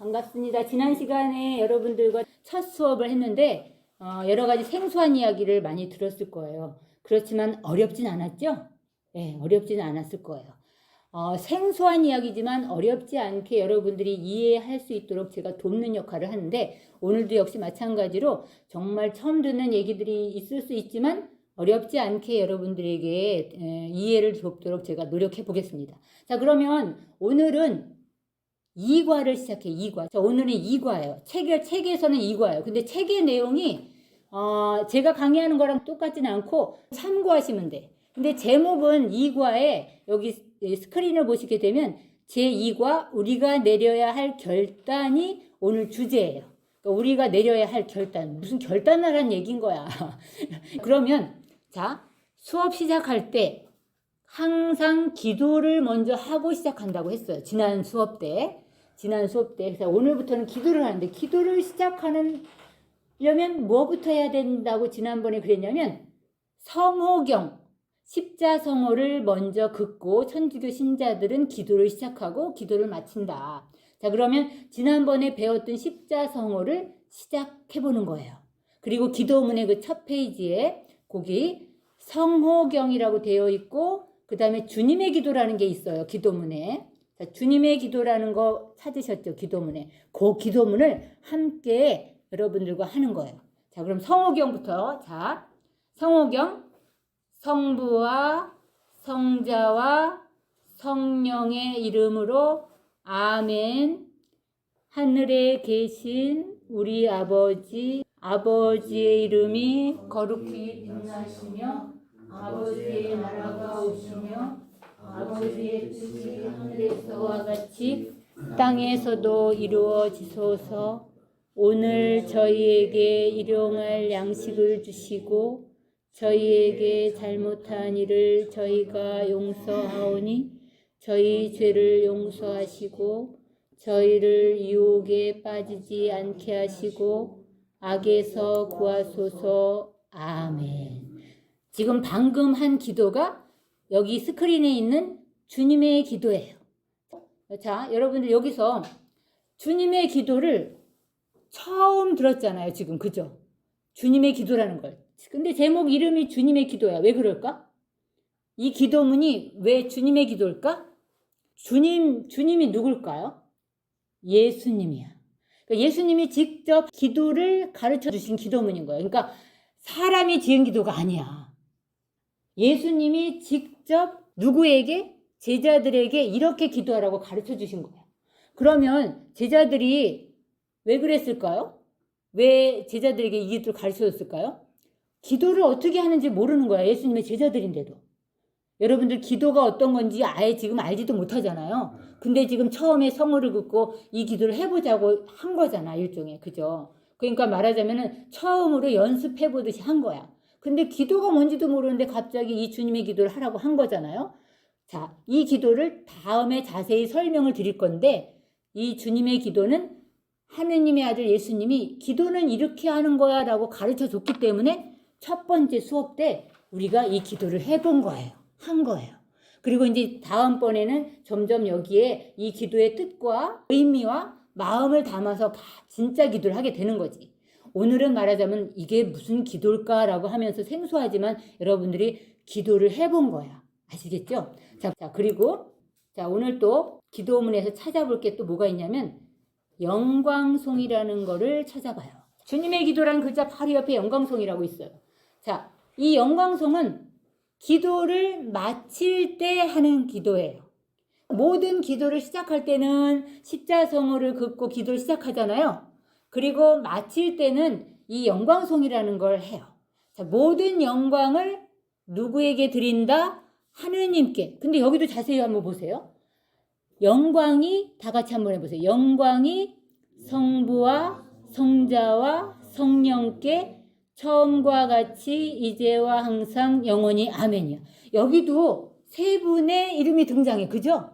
반갑습니다. 지난 시간에 여러분들과 첫 수업을 했는데 여러 가지 생소한 이야기를 많이 들었을 거예요. 그렇지만 어렵진 않았죠? 네, 어렵지는 않았을 거예요. 생소한 이야기지만 어렵지 않게 여러분들이 이해할 수 있도록 제가 돕는 역할을 하는데, 오늘도 역시 마찬가지로 정말 처음 듣는 얘기들이 있을 수 있지만 어렵지 않게 여러분들에게 이해를 돕도록 제가 노력해 보겠습니다. 자, 그러면 오늘은 2과를 시작해. 2과. 자, 오늘은 2과예요. 책에서는 2과예요. 근데 책의 내용이 제가 강의하는 거랑 똑같지는 않고 참고하시면 돼. 근데 제목은 2과에 여기 스크린을 보시게 되면 제2과 우리가 내려야 할 결단이 오늘 주제예요. 그러니까 우리가 내려야 할 결단. 무슨 결단을 하는 얘기인 거야. 그러면 자, 수업 시작할 때 항상 기도를 먼저 하고 시작한다고 했어요. 지난 수업 때. 그래서 오늘부터는 기도를 하는데, 기도를 시작하려면 뭐부터 해야 된다고 지난번에 그랬냐면 성호경, 십자성호를 먼저 긋고 천주교 신자들은 기도를 시작하고 기도를 마친다. 자, 그러면 지난번에 배웠던 십자성호를 시작해보는 거예요. 그리고 기도문의 그 첫 페이지에 거기 성호경이라고 되어 있고, 그 다음에 주님의 기도라는 게 있어요. 기도문에. 자, 주님의 기도라는 거 찾으셨죠? 기도문에. 그 기도문을 함께 여러분들과 하는 거예요. 자, 그럼 성호경부터. 자, 성호경. 성부와 성자와 성령의 이름으로 아멘. 하늘에 계신 우리 아버지, 아버지의 이름이 거룩히 빛나시며 아버지의 나라가 오시며 아버지의 뜻이 하늘에서와 같이 땅에서도 이루어지소서. 오늘 저희에게 일용할 양식을 주시고 저희에게 잘못한 일을 저희가 용서하오니 저희 죄를 용서하시고 저희를 유혹에 빠지지 않게 하시고 악에서 구하소서. 아멘. 지금 방금 한 기도가 여기 스크린에 있는 주님의 기도예요. 자, 여러분들 여기서 주님의 기도를 처음 들었잖아요. 지금 그죠? 주님의 기도라는 걸. 근데 제목 이름이 주님의 기도야. 왜 그럴까? 이 기도문이 왜 주님의 기도일까? 주님이 누굴까요? 예수님이야. 그러니까 예수님이 직접 기도를 가르쳐 주신 기도문인 거예요. 그러니까 사람이 지은 기도가 아니야. 예수님이 직접 누구에게? 제자들에게 이렇게 기도하라고 가르쳐 주신 거예요. 그러면 제자들이 왜 그랬을까요? 왜 제자들에게 이 기도를 가르쳐 줬을까요? 기도를 어떻게 하는지 모르는 거야. 예수님의 제자들인데도. 여러분들 기도가 어떤 건지 아예 지금 알지도 못하잖아요. 근데 지금 처음에 성호를 긋고 이 기도를 해보자고 한 거잖아. 일종의. 그죠? 그러니까 말하자면은 처음으로 연습해보듯이 한 거야. 근데 기도가 뭔지도 모르는데 갑자기 이 주님의 기도를 하라고 한 거잖아요. 자, 이 기도를 다음에 자세히 설명을 드릴 건데, 이 주님의 기도는 하느님의 아들 예수님이 기도는 이렇게 하는 거야 라고 가르쳐 줬기 때문에 첫 번째 수업 때 우리가 이 기도를 해본 거예요. 한 거예요. 그리고 이제 다음번에는 점점 여기에 이 기도의 뜻과 의미와 마음을 담아서 진짜 기도를 하게 되는 거지. 오늘은 말하자면 이게 무슨 기도일까라고 하면서 생소하지만 여러분들이 기도를 해본 거야. 아시겠죠? 자, 그리고 자, 오늘 또 기도문에서 찾아볼 게 또 뭐가 있냐면 영광송이라는 거를 찾아봐요. 주님의 기도라는 글자 바로 옆에 영광송이라고 있어요. 자, 이 영광송은 기도를 마칠 때 하는 기도예요. 모든 기도를 시작할 때는 십자성호를 긋고 기도를 시작하잖아요. 그리고 마칠 때는 이 영광송이라는 걸 해요. 자, 모든 영광을 누구에게 드린다? 하느님께. 근데 여기도 자세히 한번 보세요. 영광이 다 같이 한번 해보세요. 영광이 성부와 성자와 성령께 처음과 같이 이제와 항상 영원히 아멘이야. 여기도 세 분의 이름이 등장해. 그죠?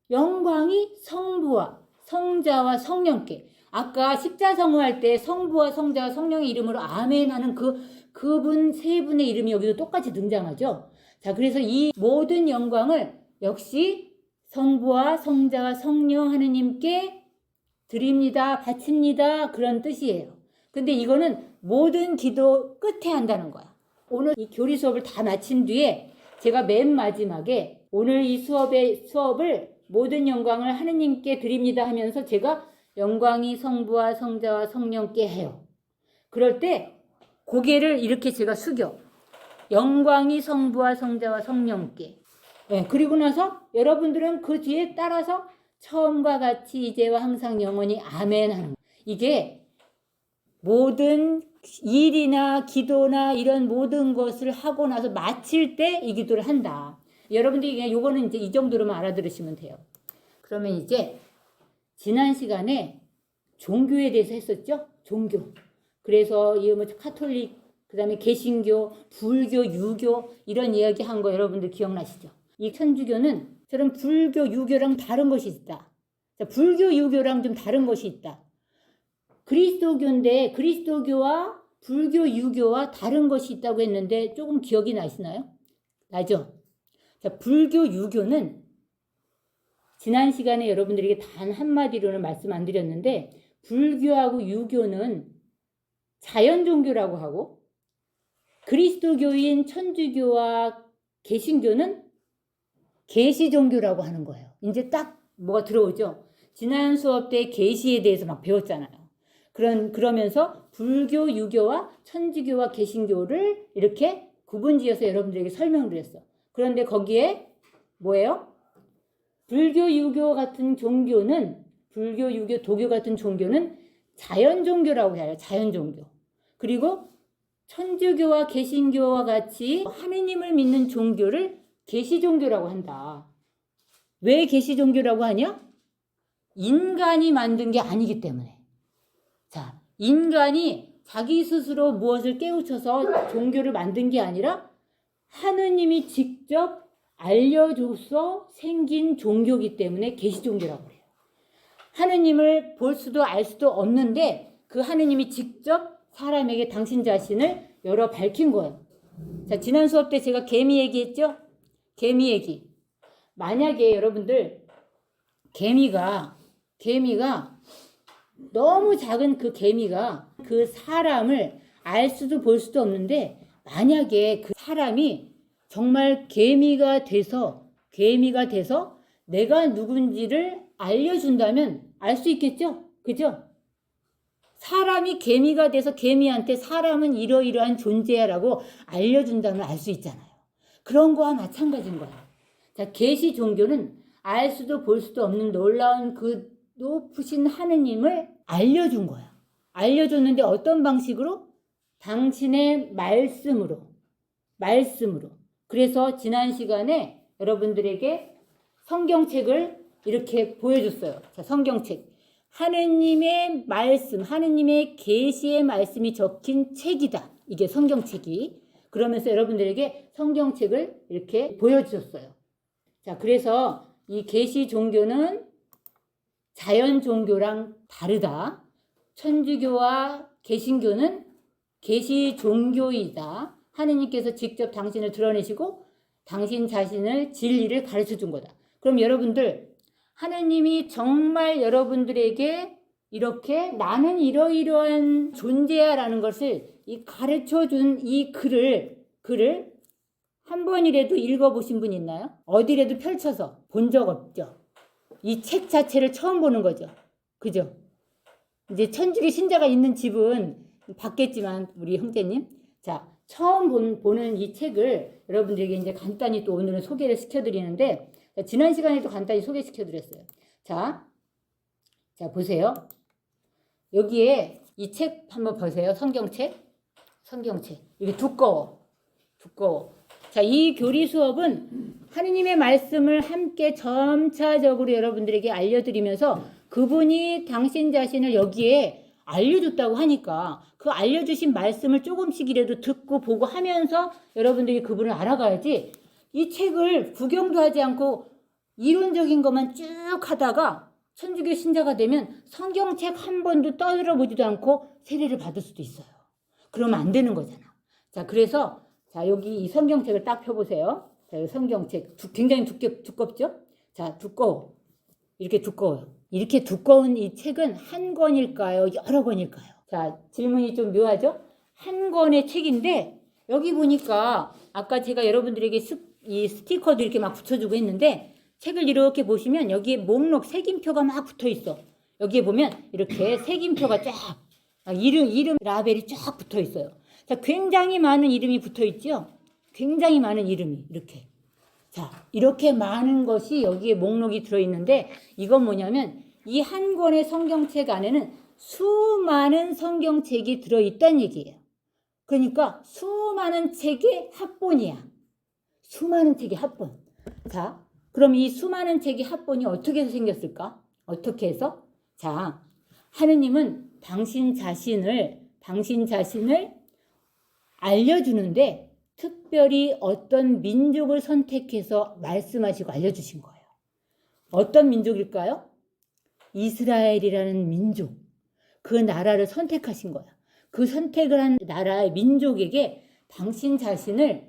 영광이 성부와 성자와 성령께. 아까 십자성호 할 때 성부와 성자와 성령의 이름으로 아멘 하는 그분 세 분의 이름이 여기도 똑같이 등장하죠. 자, 그래서 이 모든 영광을 역시 성부와 성자와 성령 하느님께 드립니다, 바칩니다 그런 뜻이에요. 근데 이거는 모든 기도 끝에 한다는 거야. 오늘 이 교리 수업을 다 마친 뒤에 제가 맨 마지막에 오늘 이 수업을 모든 영광을 하느님께 드립니다 하면서 제가 영광이 성부와 성자와 성령께 해요. 그럴 때 고개를 이렇게 제가 숙여. 영광이 성부와 성자와 성령께. 네, 그리고 나서 여러분들은 그 뒤에 따라서 처음과 같이 이제와 항상 영원히 아멘 하는 거예요. 이게 모든 일이나 기도나 이런 모든 것을 하고 나서 마칠 때 이 기도를 한다. 여러분들이 그냥 요거는 이제 이 정도로만 알아들으시면 돼요. 그러면 이제 지난 시간에 종교에 대해서 했었죠? 종교. 그래서 이 뭐 카톨릭, 그다음에 개신교, 불교, 유교 이런 이야기 한 거 여러분들 기억나시죠? 이 천주교는 저런 불교, 유교랑 다른 것이 있다. 자, 불교, 유교랑 좀 다른 것이 있다. 그리스도교인데 그리스도교와 불교, 유교와 다른 것이 있다고 했는데 조금 기억이 나시나요? 나죠? 자, 불교, 유교는 지난 시간에 여러분들에게 단 한마디로는 말씀 안 드렸는데 불교하고 유교는 자연 종교라고 하고 그리스도교인 천주교와 개신교는 계시 종교라고 하는 거예요. 이제 딱 뭐가 들어오죠? 지난 수업 때 계시에 대해서 막 배웠잖아요. 그러면서 불교, 유교와 천주교와 개신교를 이렇게 구분지어서 여러분들에게 설명을 드렸어. 그런데 거기에 뭐예요? 불교, 유교 같은 종교는 불교, 유교, 도교 같은 종교는 자연 종교라고 해요. 자연 종교. 그리고 천주교와 개신교와 같이 하느님을 믿는 종교를 계시 종교라고 한다. 왜 계시 종교라고 하냐? 인간이 만든 게 아니기 때문에. 자, 인간이 자기 스스로 무엇을 깨우쳐서 종교를 만든 게 아니라 하느님이 직접 알려줘서 생긴 종교이기 때문에 계시 종교라고 해요. 하느님을 볼 수도 알 수도 없는데 그 하느님이 직접 사람에게 당신 자신을 열어 밝힌 거예요. 자, 지난 수업 때 제가 개미 얘기했죠? 개미 얘기. 만약에 여러분들 개미가 너무 작은 그 개미가 그 사람을 알 수도 볼 수도 없는데 만약에 그 사람이 정말 개미가 돼서 내가 누군지를 알려준다면 알 수 있겠죠? 그죠? 사람이 개미가 돼서 개미한테 사람은 이러이러한 존재야라고 알려준다면 알 수 있잖아요. 그런 거와 마찬가지인 거야. 자, 계시 종교는 알 수도 볼 수도 없는 놀라운 그 높으신 하느님을 알려준 거야. 알려줬는데 어떤 방식으로? 당신의 말씀으로. 그래서 지난 시간에 여러분들에게 성경책을 이렇게 보여줬어요. 자, 성경책. 하느님의 말씀, 하느님의 계시의 말씀이 적힌 책이다. 이게 성경책이. 그러면서 여러분들에게 성경책을 이렇게 보여주셨어요. 자, 그래서 이 계시 종교는 자연 종교랑 다르다. 천주교와 개신교는 계시 종교이다. 하느님께서 직접 당신을 드러내시고 당신 자신을 진리를 가르쳐 준 거다. 그럼 여러분들 하느님이 정말 여러분들에게 이렇게 나는 이러이러한 존재야 라는 것을 이 가르쳐 준 이 글을 한 번이라도 읽어보신 분 있나요? 어디라도 펼쳐서 본 적 없죠? 이 책 자체를 처음 보는 거죠. 그죠? 이제 천주교 신자가 있는 집은 봤겠지만 우리 형제님. 자, 처음 보는 이 책을 여러분들에게 이제 간단히 또 오늘은 소개를 시켜드리는데 지난 시간에도 간단히 소개시켜드렸어요. 자, 보세요. 여기에 이 책 한번 보세요. 성경책. 이게 두꺼워. 자, 이 교리 수업은 하느님의 말씀을 함께 점차적으로 여러분들에게 알려드리면서 그분이 당신 자신을 여기에 알려줬다고 하니까 그 알려주신 말씀을 조금씩이라도 듣고 보고 하면서 여러분들이 그분을 알아가야지 이 책을 구경도 하지 않고 이론적인 것만 쭉 하다가 천주교 신자가 되면 성경책 한 번도 떠들어보지도 않고 세례를 받을 수도 있어요. 그러면 안 되는 거잖아. 자, 그래서 자, 여기 이 성경책을 딱 펴보세요. 자, 이 성경책 굉장히 두껍죠? 자, 두꺼워. 이렇게 두꺼워요. 이렇게 두꺼운 이 책은 한 권일까요? 여러 권일까요? 자, 질문이 좀 묘하죠? 한 권의 책인데 여기 보니까 아까 제가 여러분들에게 이 스티커도 이렇게 막 붙여주고 했는데 책을 이렇게 보시면 여기에 목록 색임표가 막 붙어 있어. 여기에 보면 이렇게 색임표가 쫙 이름 라벨이 쫙 붙어 있어요. 자, 굉장히 많은 이름이 붙어 있죠? 굉장히 많은 이름이 이렇게. 자, 이렇게 많은 것이 여기에 목록이 들어있는데 이건 뭐냐면 이 한 권의 성경책 안에는 수많은 성경책이 들어있다는 얘기예요. 그러니까 수많은 책의 합본이야. 수많은 책의 합본. 자, 그럼 이 수많은 책의 합본이 어떻게 해서 생겼을까? 어떻게 해서? 자, 하느님은 당신 자신을 알려주는데 특별히 어떤 민족을 선택해서 말씀하시고 알려주신 거예요. 어떤 민족일까요? 이스라엘이라는 민족. 그 나라를 선택하신 거야. 그 선택을 한 나라의 민족에게 당신 자신을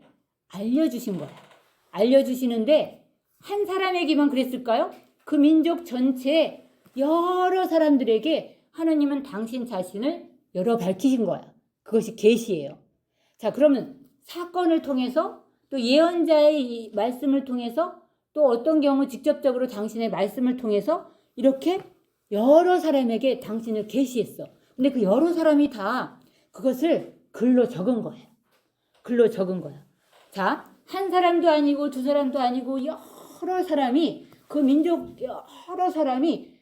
알려주신 거야. 알려주시는데 한 사람에게만 그랬을까요? 그 민족 전체 여러 사람들에게 하나님은 당신 자신을 열어 밝히신 거야. 그것이 계시예요. 자, 그러면 사건을 통해서 또 예언자의 이 말씀을 통해서 또 어떤 경우 직접적으로 당신의 말씀을 통해서 이렇게 여러 사람에게 당신을 계시했어. 근데 그 여러 사람이 다 그것을 글로 적은 거예요. 글로 적은 거야. 자, 한 사람도 아니고 두 사람도 아니고 여러 사람이 그 민족 여러 사람이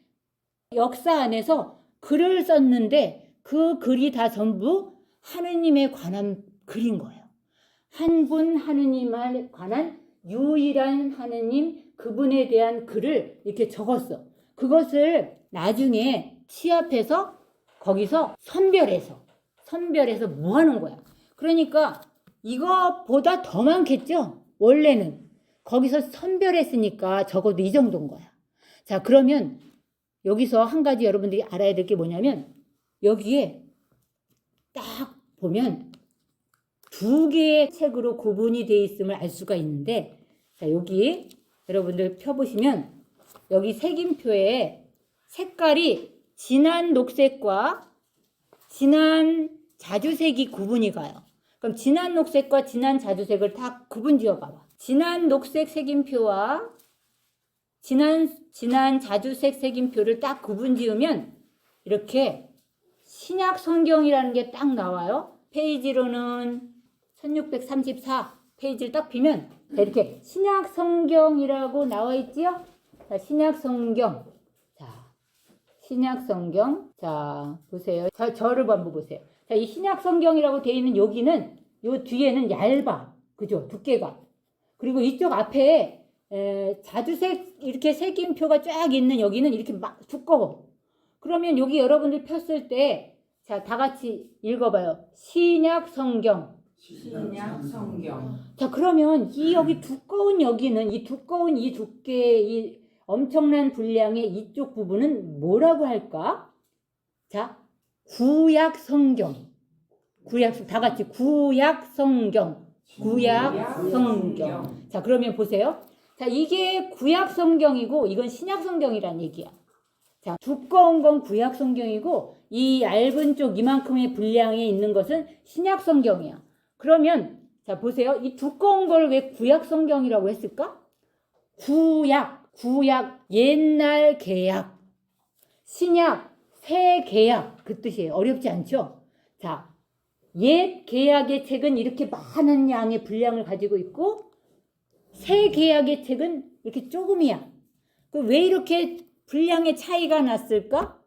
역사 안에서 글을 썼는데 그 글이 다 전부 하느님에 관한 글인 거예요. 한 분 하느님에 관한 유일한 하느님 그분에 대한 글을 이렇게 적었어. 그것을 나중에 취합해서 거기서 선별해서 뭐 하는 거야. 그러니까 이거보다 더 많겠죠? 원래는. 거기서 선별했으니까 적어도 이 정도인 거야. 자, 그러면 여기서 한 가지 여러분들이 알아야 될 게 뭐냐면 여기에 딱 보면 두 개의 책으로 구분이 되어 있음을 알 수가 있는데 자, 여기 여러분들 펴보시면 여기 색임표에 색깔이 진한 녹색과 진한 자주색이 구분이 가요. 그럼 진한 녹색과 진한 자주색을 다 구분 지어봐봐. 진한 녹색 색임표와 진한 자주색 색임표를 딱 구분 지으면 이렇게 신약 성경이라는 게 딱 나와요. 페이지로는 1634 페이지를 딱 피면 이렇게 신약 성경이라고 나와 있지요? 자, 신약 성경. 자, 신약 성경. 자, 보세요. 자, 저를 한번 보세요. 자, 이 신약 성경이라고 되어 있는 여기는 요 뒤에는 얇아. 그죠? 두께가. 그리고 이쪽 앞에 자주색 이렇게 색임표가 쫙 있는 여기는 이렇게 막 두꺼워. 그러면 여기 여러분들 폈을 때 자, 다 같이 읽어봐요. 신약 성경. 신약 성경. 자, 그러면 이 여기 두꺼운 여기는 이 두꺼운 이 두께 이 엄청난 분량의 이쪽 부분은 뭐라고 할까? 자, 구약 성경. 다 같이 구약 성경. 구약 성경. 자, 그러면 보세요. 자, 이게 구약 성경이고 이건 신약 성경이란 얘기야. 자, 두꺼운 건 구약 성경이고 이 얇은 쪽 이만큼의 분량에 있는 것은 신약 성경이야. 그러면 자, 보세요. 이 두꺼운 걸 왜 구약 성경이라고 했을까? 구약, 옛날 계약, 신약, 새 계약 그 뜻이에요. 어렵지 않죠? 자, 옛 계약의 책은 이렇게 많은 양의 분량을 가지고 있고 새 계약의 책은 이렇게 조금이야. 왜 이렇게 분량의 차이가 났을까?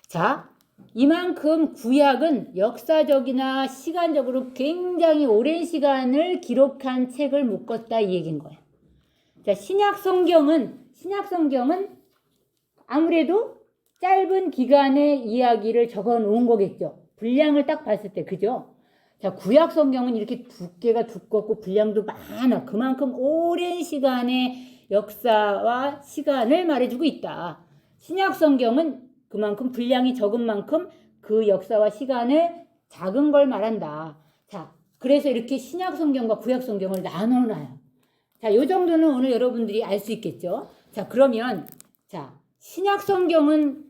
자, 이만큼 구약은 역사적이나 시간적으로 굉장히 오랜 시간을 기록한 책을 묶었다 이 얘기인 거예요. 자, 신약 성경은 아무래도 짧은 기간의 이야기를 적어 놓은 거겠죠. 분량을 딱 봤을 때, 그죠? 자, 구약 성경은 이렇게 두께가 두껍고 분량도 많아. 그만큼 오랜 시간의 역사와 시간을 말해주고 있다. 신약 성경은 그만큼 분량이 적은 만큼 그 역사와 시간을 작은 걸 말한다. 자, 그래서 이렇게 신약 성경과 구약 성경을 나눠놔요. 자, 요 정도는 오늘 여러분들이 알 수 있겠죠? 자, 그러면 자, 신약 성경은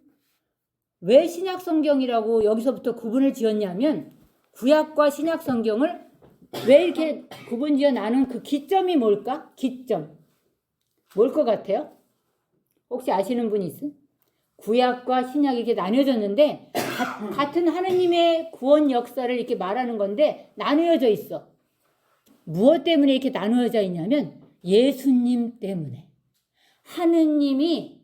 왜 신약 성경이라고 여기서부터 구분을 지었냐면 구약과 신약 성경을 왜 이렇게 구분 지어 나눈 그 기점이 뭘까? 기점. 뭘 것 같아요? 혹시 아시는 분 있어요? 구약과 신약이 이렇게 나뉘어졌는데 같은 하느님의 구원 역사를 이렇게 말하는 건데 나누어져 있어. 무엇 때문에 이렇게 나누어져 있냐면 예수님 때문에. 하느님이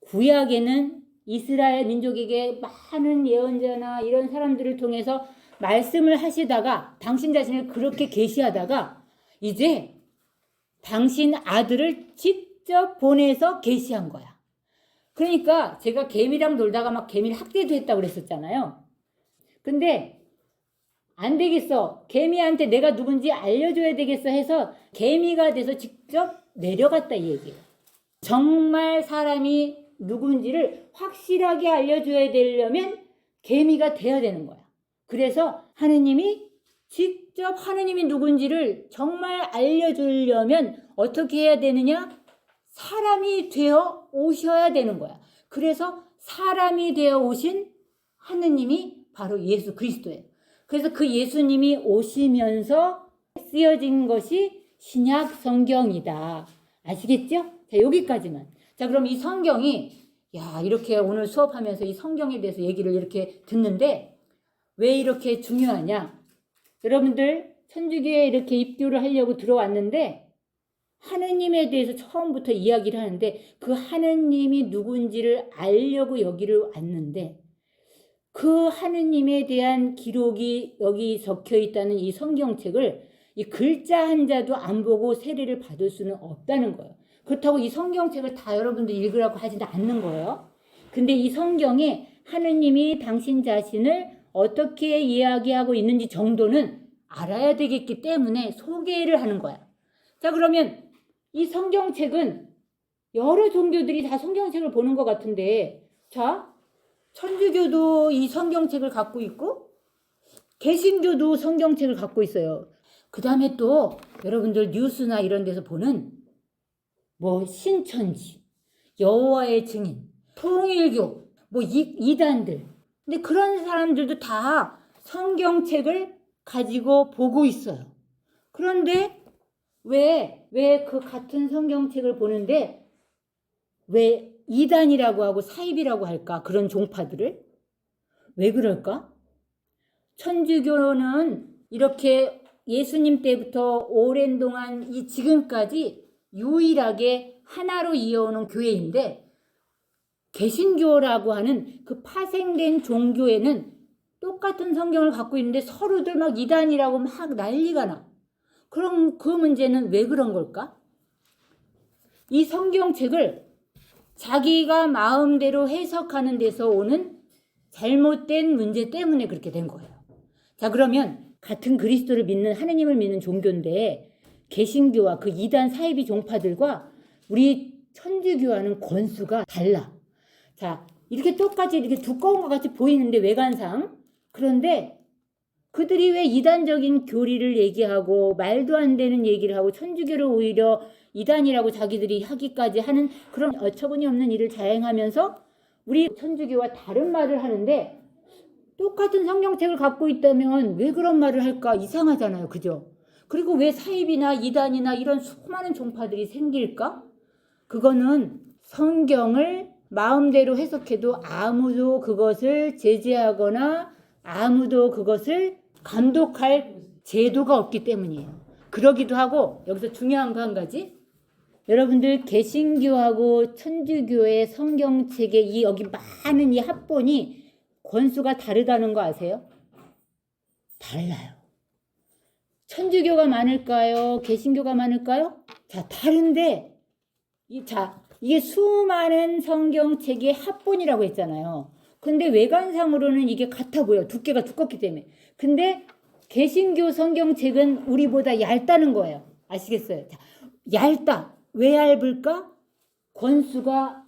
구약에는 이스라엘 민족에게 많은 예언자나 이런 사람들을 통해서 말씀을 하시다가 당신 자신을 그렇게 계시하다가 이제 당신 아들을 직접 보내서 계시한 거야. 그러니까 제가 개미랑 놀다가 막 개미를 학대도 했다고 그랬었잖아요. 근데 안 되겠어. 개미한테 내가 누군지 알려줘야 되겠어 해서 개미가 돼서 직접 내려갔다 이 얘기예요. 정말 사람이 누군지를 확실하게 알려줘야 되려면 개미가 돼야 되는 거야. 그래서 하느님이 직접 하느님이 누군지를 정말 알려주려면 어떻게 해야 되느냐? 사람이 되어 오셔야 되는 거야. 그래서 사람이 되어 오신 하느님이 바로 예수 그리스도예요. 그래서 그 예수님이 오시면서 쓰여진 것이 신약 성경이다. 아시겠죠? 자, 여기까지만. 자, 그럼 이 성경이 이렇게 오늘 수업하면서 이 성경에 대해서 얘기를 이렇게 듣는데 왜 이렇게 중요하냐? 여러분들 천주교에 이렇게 입교를 하려고 들어왔는데 하느님에 대해서 처음부터 이야기를 하는데 그 하느님이 누군지를 알려고 여기를 왔는데 그 하느님에 대한 기록이 여기 적혀 있다는 이 성경책을 이 글자 한자도 안 보고 세례를 받을 수는 없다는 거예요. 그렇다고 이 성경책을 다 여러분들 읽으라고 하지는 않는 거예요. 근데 이 성경에 하느님이 당신 자신을 어떻게 이야기하고 있는지 정도는 알아야 되겠기 때문에 소개를 하는 거야. 자, 그러면 이 성경책은 여러 종교들이 다 성경책을 보는 것 같은데 자, 천주교도 이 성경책을 갖고 있고 개신교도 성경책을 갖고 있어요. 그 다음에 또 여러분들 뉴스나 이런 데서 보는 뭐 신천지, 여호와의 증인, 통일교, 뭐 이단들. 근데 그런 사람들도 다 성경책을 가지고 보고 있어요. 그런데 왜 그 같은 성경책을 보는데 왜 이단이라고 하고 사입이라고 할까? 그런 종파들을? 왜 그럴까? 천주교는 이렇게 예수님 때부터 오랜 동안 이 지금까지 유일하게 하나로 이어오는 교회인데 개신교라고 하는 그 파생된 종교에는 똑같은 성경을 갖고 있는데 서로들 막 이단이라고 막 난리가 나. 그럼 그 문제는 왜 그런 걸까? 이 성경책을 자기가 마음대로 해석하는 데서 오는 잘못된 문제 때문에 그렇게 된 거예요. 자, 그러면 같은 그리스도를 믿는 하느님을 믿는 종교인데 개신교와 그 이단 사이비 종파들과 우리 천주교와는 권수가 달라. 자, 이렇게 똑같이 이렇게 두꺼운 것 같이 보이는데 외관상. 그런데 그들이 왜 이단적인 교리를 얘기하고 말도 안 되는 얘기를 하고 천주교를 오히려 이단이라고 자기들이 하기까지 하는 그런 어처구니 없는 일을 자행하면서 우리 천주교와 다른 말을 하는데 똑같은 성경책을 갖고 있다면 왜 그런 말을 할까? 이상하잖아요. 그죠? 그리고 왜 사입이나 이단이나 이런 수많은 종파들이 생길까? 그거는 성경을 마음대로 해석해도 아무도 그것을 제재하거나 아무도 그것을 감독할 제도가 없기 때문이에요. 그러기도 하고 여기서 중요한 거 한 가지. 여러분들 개신교하고 천주교의 성경책에 이 여기 많은 이 합본이 권수가 다르다는 거 아세요? 달라요. 천주교가 많을까요? 개신교가 많을까요? 자, 다른데 이게 수많은 성경책의 합본이라고 했잖아요. 근데 외관상으로는 이게 같아 보여. 두께가 두껍기 때문에. 근데 개신교 성경책은 우리보다 얇다는 거예요. 아시겠어요? 자, 얇다. 왜 얇을까? 권수가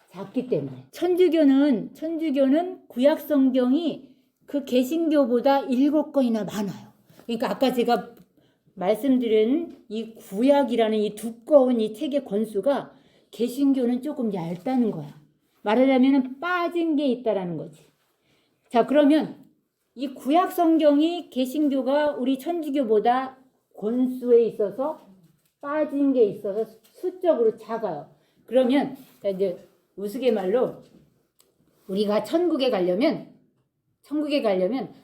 작기 때문에. 천주교는 구약 성경이 그 개신교보다 7권이나 많아요. 그러니까 아까 제가 말씀드린 이 구약이라는 이 두꺼운 이 책의 권수가 개신교는 조금 얇다는 거야. 말하자면 빠진 게 있다라는 거지. 자, 그러면 이 구약 성경이 개신교가 우리 천주교보다 권수에 있어서 빠진 게 있어서 수적으로 작아요. 그러면 이제 우스갯말로 우리가 천국에 가려면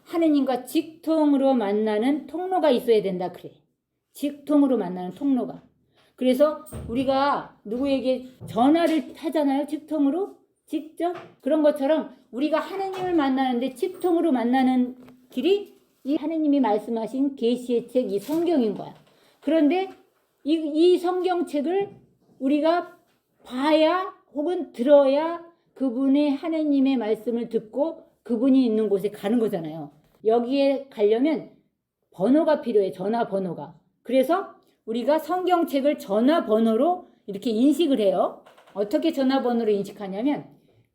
하느님과 직통으로 만나는 통로가 있어야 된다 그래. 직통으로 만나는 통로가. 그래서 우리가 누구에게 전화를 하잖아요. 직통으로 직접. 그런 것처럼 우리가 하느님을 만나는데 직통으로 만나는 길이 이 하느님이 말씀하신 계시의 책 이 성경인 거야. 그런데 이 성경책을 우리가 봐야 혹은 들어야 그분의 하느님의 말씀을 듣고 그분이 있는 곳에 가는 거잖아요. 여기에 가려면 번호가 필요해. 전화번호가. 그래서 우리가 성경책을 전화번호로 이렇게 인식을 해요. 어떻게 전화번호로 인식하냐면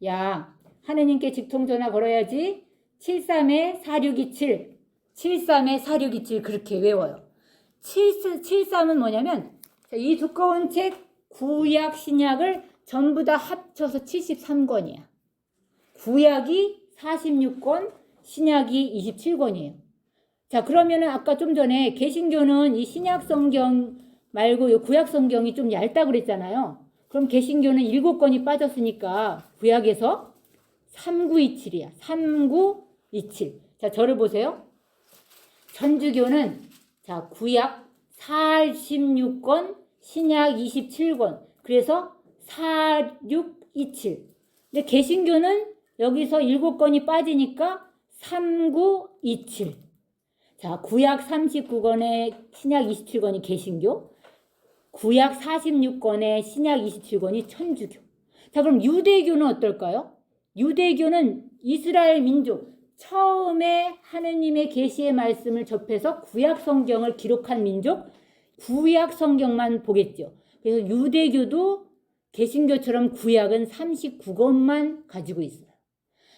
야, 하느님께 직통전화 걸어야지. 73-4627 73-4627 그렇게 외워요. 73은 뭐냐면 이 두꺼운 책 구약 신약을 전부 다 합쳐서 73권이야. 구약이 46권, 신약이 27권이에요. 자, 그러면은 아까 좀 전에 개신교는 이 신약 성경 말고 이 구약 성경이 좀 얇다 그랬잖아요. 그럼 개신교는 7권이 빠졌으니까 구약에서 3927이야. 3927. 자, 저를 보세요. 천주교는 자, 구약 46권, 신약 27권. 그래서 4627. 근데 개신교는 여기서 7권이 빠지니까 3927. 자, 구약 39권에 신약 27권이 개신교, 구약 46권에 신약 27권이 천주교. 자, 그럼 유대교는 어떨까요? 유대교는 이스라엘 민족, 처음에 하느님의 계시의 말씀을 접해서 구약 성경을 기록한 민족, 구약 성경만 보겠죠. 그래서 유대교도 개신교처럼 구약은 39권만 가지고 있어요.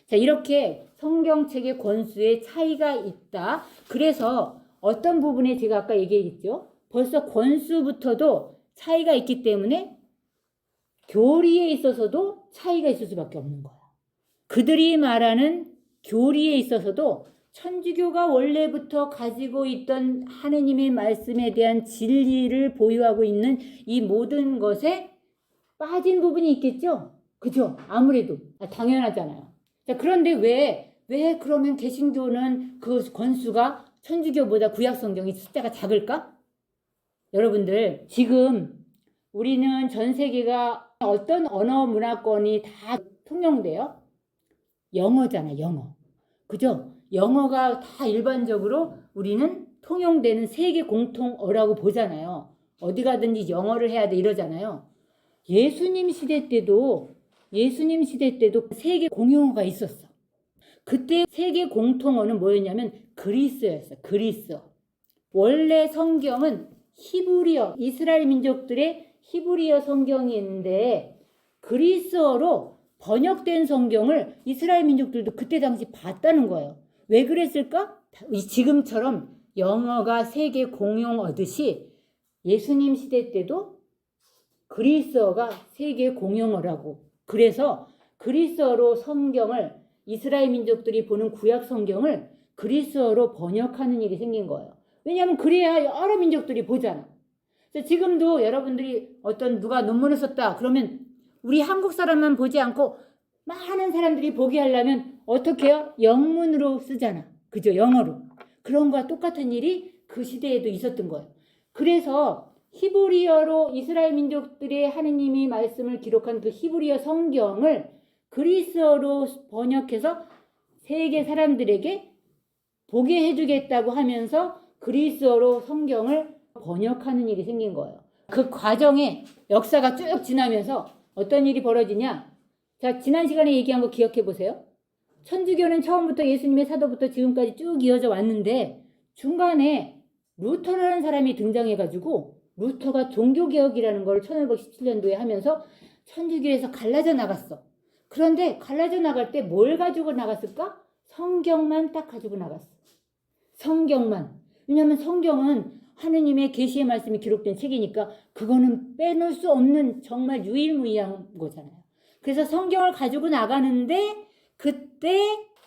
자, 이렇게 성경책의 권수에 차이가 있다. 그래서 어떤 부분에 제가 아까 얘기했죠. 벌써 권수부터도 차이가 있기 때문에 교리에 있어서도 차이가 있을 수밖에 없는 거야. 그들이 말하는 교리에 있어서도 천주교가 원래부터 가지고 있던 하느님의 말씀에 대한 진리를 보유하고 있는 이 모든 것에 빠진 부분이 있겠죠? 그죠? 아무래도. 당연하잖아요. 자, 그런데 왜 그러면 개신교는 그 권수가 천주교보다 구약 성경이 숫자가 작을까? 여러분들, 지금 우리는 전 세계가 어떤 언어 문화권이 다 통용돼요? 영어잖아, 영어. 그죠? 영어가 다 일반적으로 우리는 통용되는 세계 공통어라고 보잖아요. 어디 가든지 영어를 해야 돼 이러잖아요. 예수님 시대 때도 세계 공용어가 있었어. 그때 세계 공통어는 뭐였냐면 그리스어였어. 그리스어. 원래 성경은 히브리어, 이스라엘 민족들의 히브리어 성경이 있는데 그리스어로 번역된 성경을 이스라엘 민족들도 그때 당시 봤다는 거예요. 왜 그랬을까? 지금처럼 영어가 세계 공용어듯이 예수님 시대 때도 그리스어가 세계 공용어라고. 그래서 그리스어로 성경을 이스라엘 민족들이 보는 구약 성경을 그리스어로 번역하는 일이 생긴 거예요. 왜냐하면 그래야 여러 민족들이 보잖아. 지금도 여러분들이 누가 논문을 썼다 그러면 우리 한국 사람만 보지 않고 많은 사람들이 보게 하려면 어떻게 해요? 영문으로 쓰잖아. 그죠? 영어로. 그런 거와 똑같은 일이 그 시대에도 있었던 거예요. 그래서 히브리어로 이스라엘 민족들의 하느님이 말씀을 기록한 그 히브리어 성경을 그리스어로 번역해서 세계 사람들에게 보게 해주겠다고 하면서 그리스어로 성경을 번역하는 일이 생긴 거예요. 그 과정에 역사가 쭉 지나면서 어떤 일이 벌어지냐? 자, 지난 시간에 얘기한 거 기억해 보세요. 천주교는 처음부터 예수님의 사도부터 지금까지 쭉 이어져 왔는데 중간에 루터라는 사람이 등장해가지고 루터가 종교개혁이라는 걸 1517년도에 하면서 천주교에서 갈라져 나갔어. 그런데 갈라져 나갈 때 뭘 가지고 나갔을까? 성경만 딱 가지고 나갔어. 성경만. 왜냐하면 성경은 하느님의 계시의 말씀이 기록된 책이니까 그거는 빼놓을 수 없는 정말 유일무이한 거잖아요. 그래서 성경을 가지고 나가는데 그때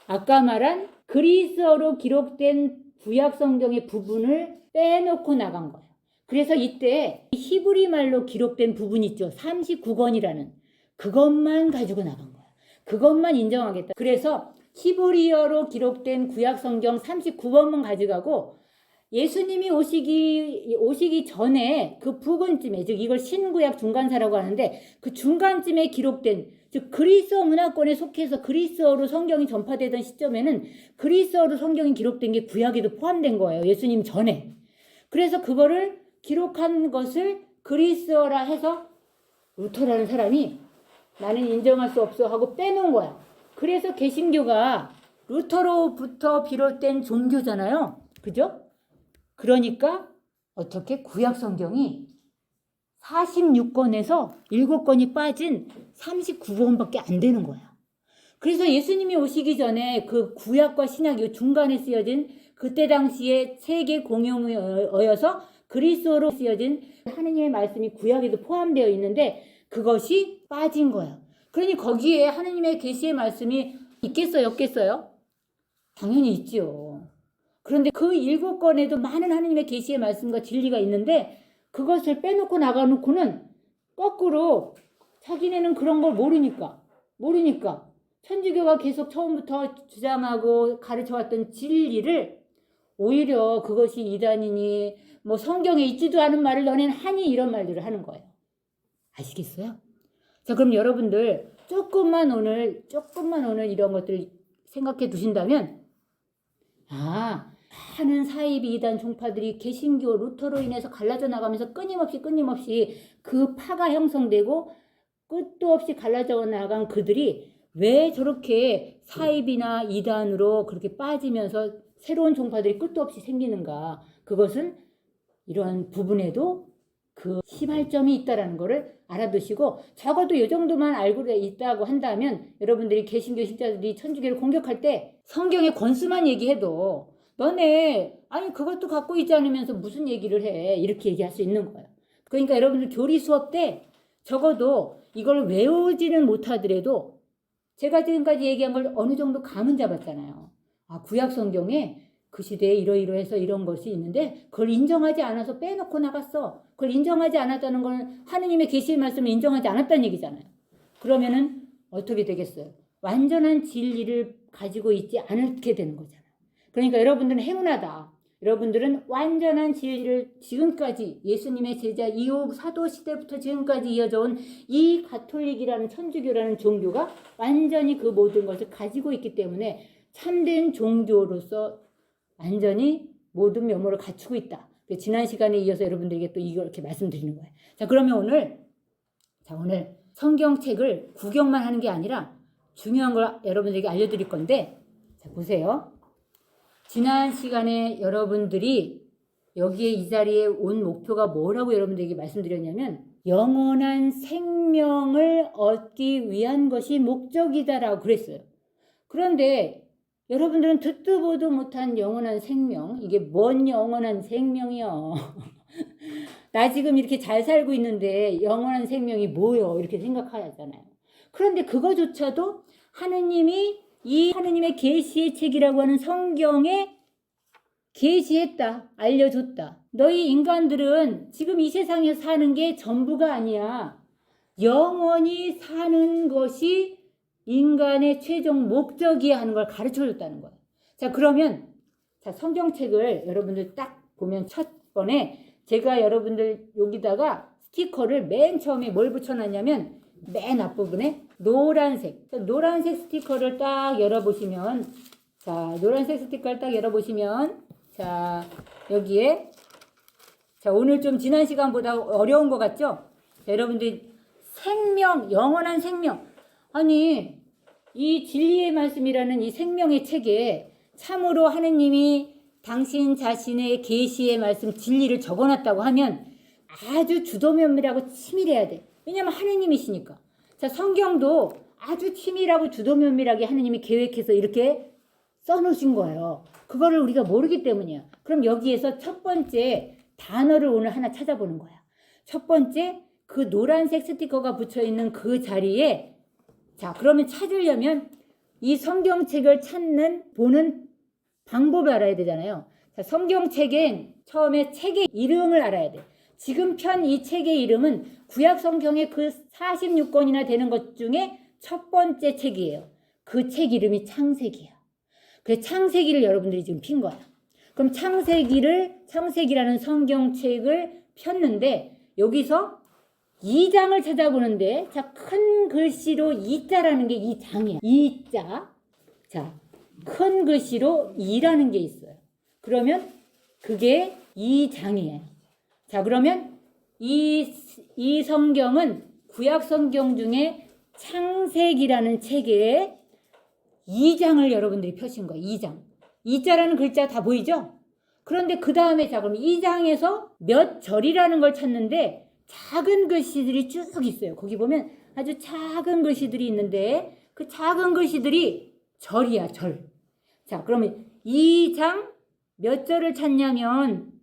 아까 말한 그리스어로 기록된 구약 성경의 부분을 빼놓고 나간 거예요. 그래서 이때 히브리 말로 기록된 부분 있죠. 39권이라는 그것만 가지고 나간 거예요. 그것만 인정하겠다. 그래서 히브리어로 기록된 구약 성경 39권만 가져가고 예수님이 오시기 전에 그 부근쯤에, 즉 이걸 신구약 중간사라고 하는데 그 중간쯤에 기록된, 즉 그리스어 문화권에 속해서 그리스어로 성경이 전파되던 시점에는 그리스어로 성경이 기록된 게 구약에도 포함된 거예요. 예수님 전에. 그래서 그거를 기록한 것을 그리스어라 해서 루터라는 사람이 나는 인정할 수 없어 하고 빼놓은 거야. 그래서 개신교가 루터로부터 비롯된 종교잖아요. 그죠? 그러니까 어떻게 구약 성경이 46권에서 7권이 빠진 39권밖에 안 되는 거야. 그래서 예수님이 오시기 전에 그 구약과 신약이 중간에 쓰여진 그때 당시에 세계 공용어여서 그리스어로 쓰여진 하느님의 말씀이 구약에도 포함되어 있는데 그것이 빠진 거야. 그러니 거기에 하느님의 계시의 말씀이 있겠어요, 없겠어요? 당연히 있지요. 그런데 그 7권에도 많은 하느님의 계시의 말씀과 진리가 있는데 그것을 빼놓고 나가놓고는 거꾸로 자기네는 그런 걸 모르니까 천주교가 계속 처음부터 주장하고 가르쳐왔던 진리를 오히려 그것이 이단이니 뭐 성경에 있지도 않은 말을 너네는 하니 이런 말들을 하는 거예요. 아시겠어요? 자, 그럼 여러분들 조금만 오늘 이런 것들 생각해 두신다면 많은 사이비 이단 종파들이 개신교 루터로 인해서 갈라져 나가면서 끊임없이 그 파가 형성되고 끝도 없이 갈라져 나간 그들이 왜 저렇게 사이비나 이단으로 그렇게 빠지면서 새로운 종파들이 끝도 없이 생기는가. 그것은 이런 부분에도 그 시발점이 있다라는 것을 알아두시고 적어도 이 정도만 알고 있다고 한다면 여러분들이 개신교 신자들이 천주교를 공격할 때 성경의 권수만 얘기해도 너네 아니 그것도 갖고 있지 않으면서 무슨 얘기를 해 이렇게 얘기할 수 있는 거예요. 그러니까 여러분들 교리 수업 때 적어도 이걸 외우지는 못하더라도 제가 지금까지 얘기한 걸 어느 정도 감은 잡았잖아요. 구약 성경에 그 시대에 이러이러해서 이런 것이 있는데 그걸 인정하지 않아서 빼놓고 나갔어. 그걸 인정하지 않았다는 건 하느님의 계시의 말씀을 인정하지 않았다는 얘기잖아요. 그러면은 어떻게 되겠어요? 완전한 진리를 가지고 있지 않게 되는 거잖아요. 그러니까 여러분들은 행운하다. 여러분들은 완전한 진리를 지금까지 예수님의 제자 이후 사도 시대부터 지금까지 이어져온 이 가톨릭이라는 천주교라는 종교가 완전히 그 모든 것을 가지고 있기 때문에 참된 종교로서 완전히 모든 면모를 갖추고 있다. 지난 시간에 이어서 여러분들에게 또 이걸 이렇게 말씀드리는 거예요. 자, 그러면 오늘 성경책을 구경만 하는 게 아니라 중요한 걸 여러분들에게 알려드릴 건데, 자, 보세요. 지난 시간에 여러분들이 여기에 이 자리에 온 목표가 뭐라고 여러분들에게 말씀드렸냐면 영원한 생명을 얻기 위한 것이 목적이다라고 그랬어요. 그런데 여러분들은 듣도 보도 못한 영원한 생명, 이게 뭔 영원한 생명이요? 나 지금 이렇게 잘 살고 있는데 영원한 생명이 뭐요? 이렇게 생각하잖아요. 그런데 그거조차도 하느님이 이 하느님의 계시의 책이라고 하는 성경에 계시했다, 알려줬다. 너희 인간들은 지금 이 세상에 사는 게 전부가 아니야. 영원히 사는 것이 인간의 최종 목적이야 하는 걸 가르쳐줬다는 거예요. 자, 그러면 성경책을 여러분들 딱 보면 첫 번에 제가 여러분들 여기다가 스티커를 맨 처음에 뭘 붙여놨냐면 맨 앞부분에 노란색 스티커를 딱 열어보시면 노란색 스티커를 딱 열어보시면 여기에 오늘 좀 지난 시간보다 어려운 것 같죠? 자, 여러분들 생명, 영원한 생명. 아니 이 진리의 말씀이라는 이 생명의 책에 참으로 하느님이 당신 자신의 계시의 말씀 진리를 적어놨다고 하면 아주 주도면밀하고 치밀해야 돼. 왜냐하면 하느님이시니까. 자, 성경도 아주 치밀하고 주도면밀하게 하느님이 계획해서 이렇게 써놓으신 거예요. 그거를 우리가 모르기 때문이야. 그럼 여기에서 첫 번째 단어를 오늘 하나 찾아보는 거야. 첫 번째, 그 노란색 스티커가 붙여 있는 그 자리에, 자, 그러면 찾으려면 이 성경책을 보는 방법을 알아야 되잖아요. 자, 성경책엔 처음에 책의 이름을 알아야 돼. 지금 편 이 책의 이름은 구약 성경의 그 46권이나 되는 것 중에 첫 번째 책이에요. 그 책 이름이 창세기야. 그래서 창세기를 여러분들이 지금 핀 거야. 그럼 창세기라는 성경책을 폈는데 여기서 2장을 찾아보는데, 자, 큰 글씨로 2자라는 게 2장이야. 2자. 자, 큰 글씨로 2라는 게 있어요. 그러면 그게 2장이에요. 자, 그러면 이 성경은 구약 성경 중에 창세기라는 책에 2장을 여러분들이 펴신 거예요. 2장. 2자라는 글자 다 보이죠? 그런데 그 다음에, 자, 그럼 2장에서 몇 절이라는 걸 찾는데 작은 글씨들이 쭉 있어요. 거기 보면 아주 작은 글씨들이 있는데 그 작은 글씨들이 절이야, 절. 자, 그러면 2장 몇 절을 찾냐면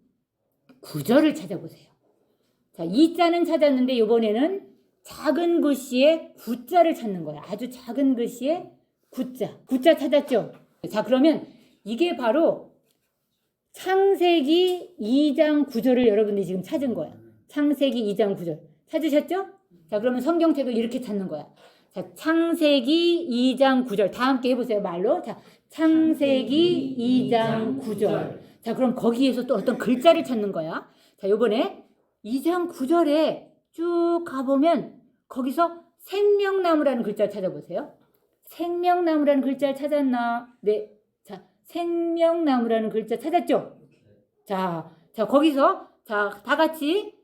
9절을 찾아보세요. 자, 2자는 찾았는데 이번에는 작은 글씨에 9자를 찾는 거야. 아주 작은 글씨에 9자. 9자 찾았죠? 자, 그러면 이게 바로 창세기 2장 9절을 여러분들이 지금 찾은 거야. 창세기 2장 9절. 찾으셨죠? 자, 그러면 성경책을 이렇게 찾는 거야. 자, 창세기 2장 9절. 다 함께 해보세요, 말로. 자, 창세기 2장 9절. 자, 그럼 거기에서 또 어떤 글자를 찾는 거야. 자, 요번에 2장 9절에 쭉 가보면 거기서 생명나무라는 글자를 찾아보세요. 생명나무라는 글자를 찾았나? 네. 자, 생명나무라는 글자 찾았죠? 자, 거기서, 자, 다 같이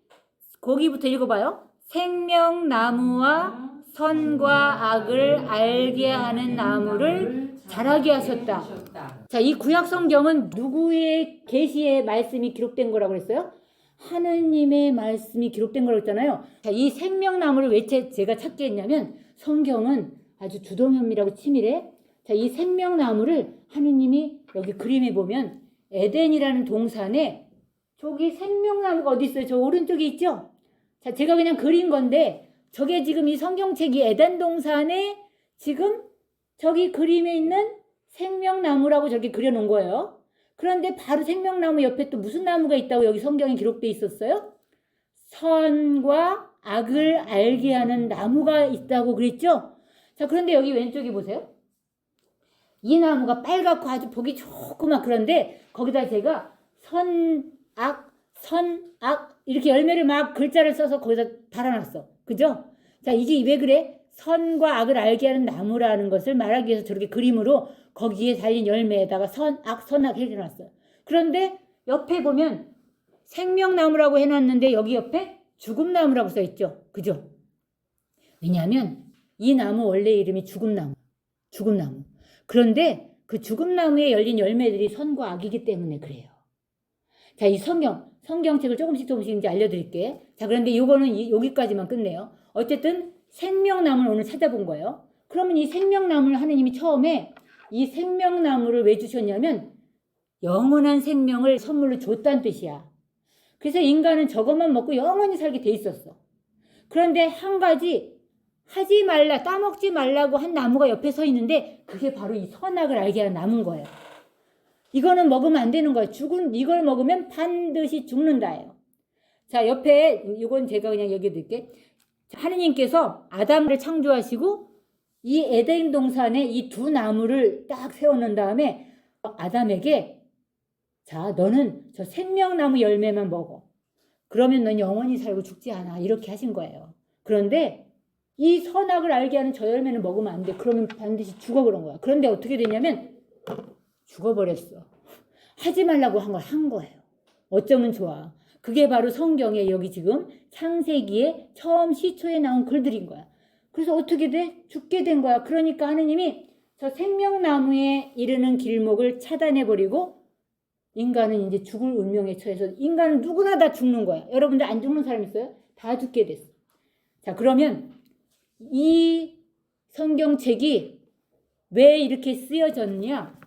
거기부터 읽어봐요. 생명나무와 선과 악을 알게 하는 나무를 자라게 하셨다. 자, 이 구약 성경은 누구의 계시의 말씀이 기록된 거라고 그랬어요? 하느님의 말씀이 기록된 거라고 했잖아요. 자, 이 생명나무를 왜 제가 찾게 했냐면 성경은 아주 주동면밀하고 치밀해. 자, 이 생명나무를 하느님이 여기 그림에 보면 에덴이라는 동산에 저기 생명나무가 어디 있어요? 저 오른쪽에 있죠? 자, 제가 그냥 그린 건데 저게 지금 이 성경책이 에덴 동산에 지금 저기 그림에 있는 생명나무라고 저렇게 그려놓은 거예요. 그런데 바로 생명나무 옆에 또 무슨 나무가 있다고 여기 성경에 기록돼 있었어요? 선과 악을 알게 하는 나무가 있다고 그랬죠? 자, 그런데 여기 왼쪽에 보세요. 이 나무가 빨갛고 아주 보기 좋고 막 그런데 거기다 제가 선악 이렇게 열매를 막 글자를 써서 거기다 달아놨어. 그죠? 자, 이게 왜 그래? 선과 악을 알게 하는 나무라는 것을 말하기 위해서 저렇게 그림으로 거기에 달린 열매에다가 선악 해놨어요. 그런데 옆에 보면 생명나무라고 해놨는데 여기 옆에 죽음나무라고 써있죠. 그죠? 왜냐하면 이 나무 원래 이름이 죽음나무. 그런데 그 죽음나무에 열린 열매들이 선과 악이기 때문에 그래요. 자, 이 성경책을 조금씩 이제 알려드릴게. 자, 그런데 요거는 여기까지만 끝내요. 어쨌든 생명나무를 오늘 찾아본 거예요. 그러면 이 생명나무를 하느님이 처음에 이 생명나무를 왜 주셨냐면 영원한 생명을 선물로 줬다는 뜻이야. 그래서 인간은 저것만 먹고 영원히 살게 돼 있었어. 그런데 한 가지 하지 말라, 따먹지 말라고 한 나무가 옆에 서 있는데 그게 바로 이 선악을 알게 하는 나무인 거예요. 이거는 먹으면 안 되는 거예요. 이걸 먹으면 반드시 죽는다예요. 자, 옆에 이건 제가 그냥 여기 드릴게. 하느님께서 아담을 창조하시고 이 에덴 동산에 이 두 나무를 딱 세워놓은 다음에 아담에게 자, 너는 저 생명나무 열매만 먹어. 그러면 넌 영원히 살고 죽지 않아. 이렇게 하신 거예요. 그런데 이 선악을 알게 하는 저 열매는 먹으면 안 돼. 그러면 반드시 죽어 그런 거야. 그런데 어떻게 되냐면 죽어버렸어. 하지 말라고 한 걸 한 거예요. 어쩌면 좋아. 그게 바로 성경에 여기 지금 창세기에 처음 시초에 나온 글들인 거야. 그래서 어떻게 돼? 죽게 된 거야. 그러니까 하느님이 저 생명나무에 이르는 길목을 차단해버리고 인간은 이제 죽을 운명에 처해서 인간은 누구나 다 죽는 거야. 여러분들 안 죽는 사람 있어요? 다 죽게 됐어. 자, 그러면 이 성경책이 왜 이렇게 쓰여졌냐?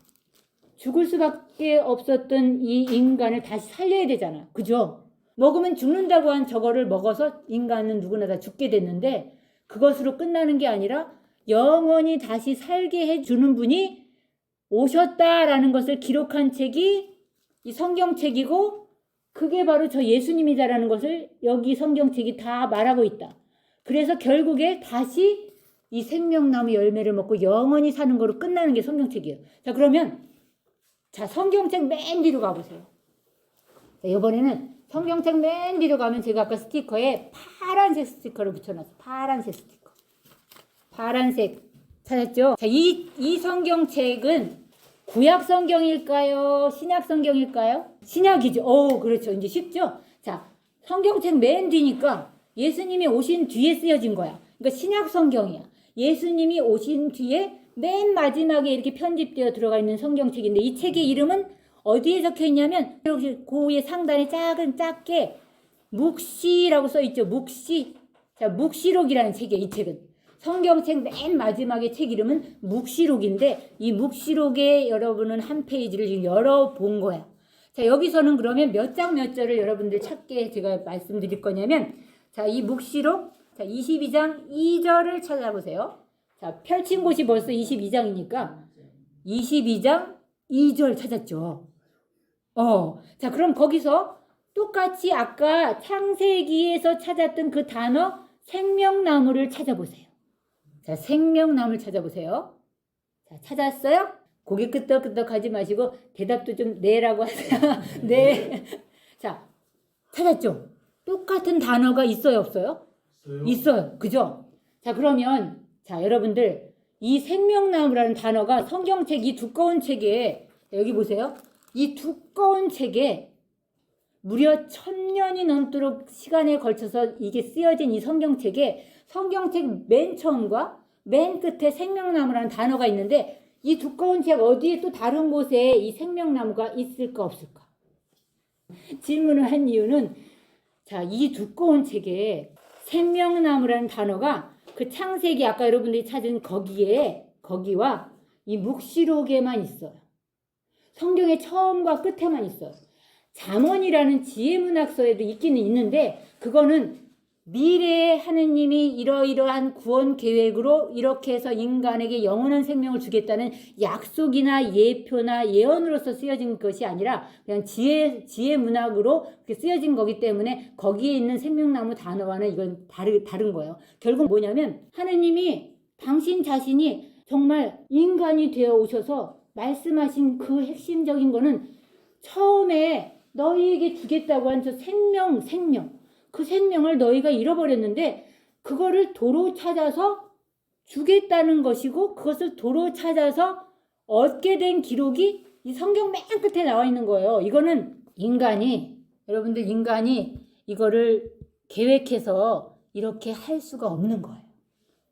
죽을 수밖에 없었던 이 인간을 다시 살려야 되잖아. 그죠? 먹으면 죽는다고 한 저거를 먹어서 인간은 누구나 다 죽게 됐는데 그것으로 끝나는 게 아니라 영원히 다시 살게 해주는 분이 오셨다라는 것을 기록한 책이 이 성경책이고 그게 바로 저 예수님이다라는 것을 여기 성경책이 다 말하고 있다. 그래서 결국에 다시 이 생명나무 열매를 먹고 영원히 사는 거로 끝나는 게 성경책이에요. 자, 그러면 자, 성경책 맨 뒤로 가보세요. 자, 이번에는 성경책 맨 뒤로 가면 제가 아까 스티커에 파란색 스티커를 붙여놨어요. 파란색 스티커. 파란색 찾았죠? 자, 이 성경책은 구약 성경일까요? 신약 성경일까요? 신약이죠. 그렇죠. 이제 쉽죠? 자, 성경책 맨 뒤니까 예수님이 오신 뒤에 쓰여진 거야. 그러니까 신약 성경이야. 예수님이 오신 뒤에 맨 마지막에 이렇게 편집되어 들어가 있는 성경책인데 이 책의 이름은 어디에 적혀 있냐면 고의 상단에 작게 묵시라고 써 있죠. 묵시. 자, 묵시록이라는 책이에요. 이 책은. 성경책 맨 마지막에 책 이름은 묵시록인데 이 묵시록에 여러분은 한 페이지를 지금 열어본 거야. 자, 여기서는 그러면 몇 장 몇 절을 여러분들 찾게 제가 말씀드릴 거냐면 자, 이 묵시록 자, 22장 2절을 찾아보세요. 자, 펼친 곳이 벌써 22장이니까 22장 2절 찾았죠. 자, 그럼 거기서 똑같이 아까 창세기에서 찾았던 그 단어 생명나무를 찾아보세요. 자, 생명나무를 찾아보세요. 자, 찾았어요? 고개 끄덕끄덕 하지 마시고 대답도 좀 네라고 하세요. 네. 자, 찾았죠? 똑같은 단어가 있어요, 없어요? 있어요. 그죠? 자, 그러면 자, 여러분들 이 생명나무라는 단어가 성경책 이 두꺼운 책에 여기 보세요. 이 두꺼운 책에 무려 1000년이 넘도록 시간에 걸쳐서 이게 쓰여진 이 성경책에 성경책 맨 처음과 맨 끝에 생명나무라는 단어가 있는데 이 두꺼운 책 어디에 또 다른 곳에 이 생명나무가 있을까 없을까? 질문을 한 이유는 자, 이 두꺼운 책에 생명나무라는 단어가 그 창세기 아까 여러분들이 찾은 거기와 이 묵시록에만 있어요. 성경의 처음과 끝에만 있어요. 잠언이라는 지혜문학서에도 있기는 있는데 그거는 미래에 하느님이 이러이러한 구원 계획으로 이렇게 해서 인간에게 영원한 생명을 주겠다는 약속이나 예표나 예언으로서 쓰여진 것이 아니라 그냥 지혜문학으로 그렇게 쓰여진 거기 때문에 거기에 있는 생명나무 단어와는 이건 다른 거예요. 결국 뭐냐면 하느님이 당신 자신이 정말 인간이 되어 오셔서 말씀하신 그 핵심적인 거는 처음에 너희에게 주겠다고 한 저 생명 그 생명을 너희가 잃어버렸는데 그거를 도로 찾아서 주겠다는 것이고 그것을 도로 찾아서 얻게 된 기록이 이 성경 맨 끝에 나와 있는 거예요. 이거는 여러분들 인간이 이거를 계획해서 이렇게 할 수가 없는 거예요.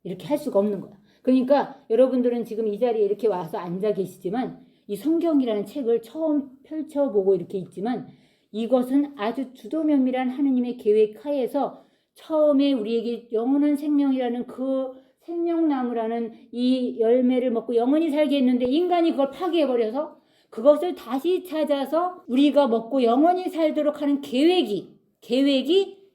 이렇게 할 수가 없는 거야. 그러니까 여러분들은 지금 이 자리에 이렇게 와서 앉아 계시지만 이 성경이라는 책을 처음 펼쳐보고 이렇게 있지만 이것은 아주 주도면밀한 하느님의 계획 하에서 처음에 우리에게 영원한 생명이라는 그 생명나무라는 이 열매를 먹고 영원히 살게 했는데 인간이 그걸 파괴해버려서 그것을 다시 찾아서 우리가 먹고 영원히 살도록 하는 계획이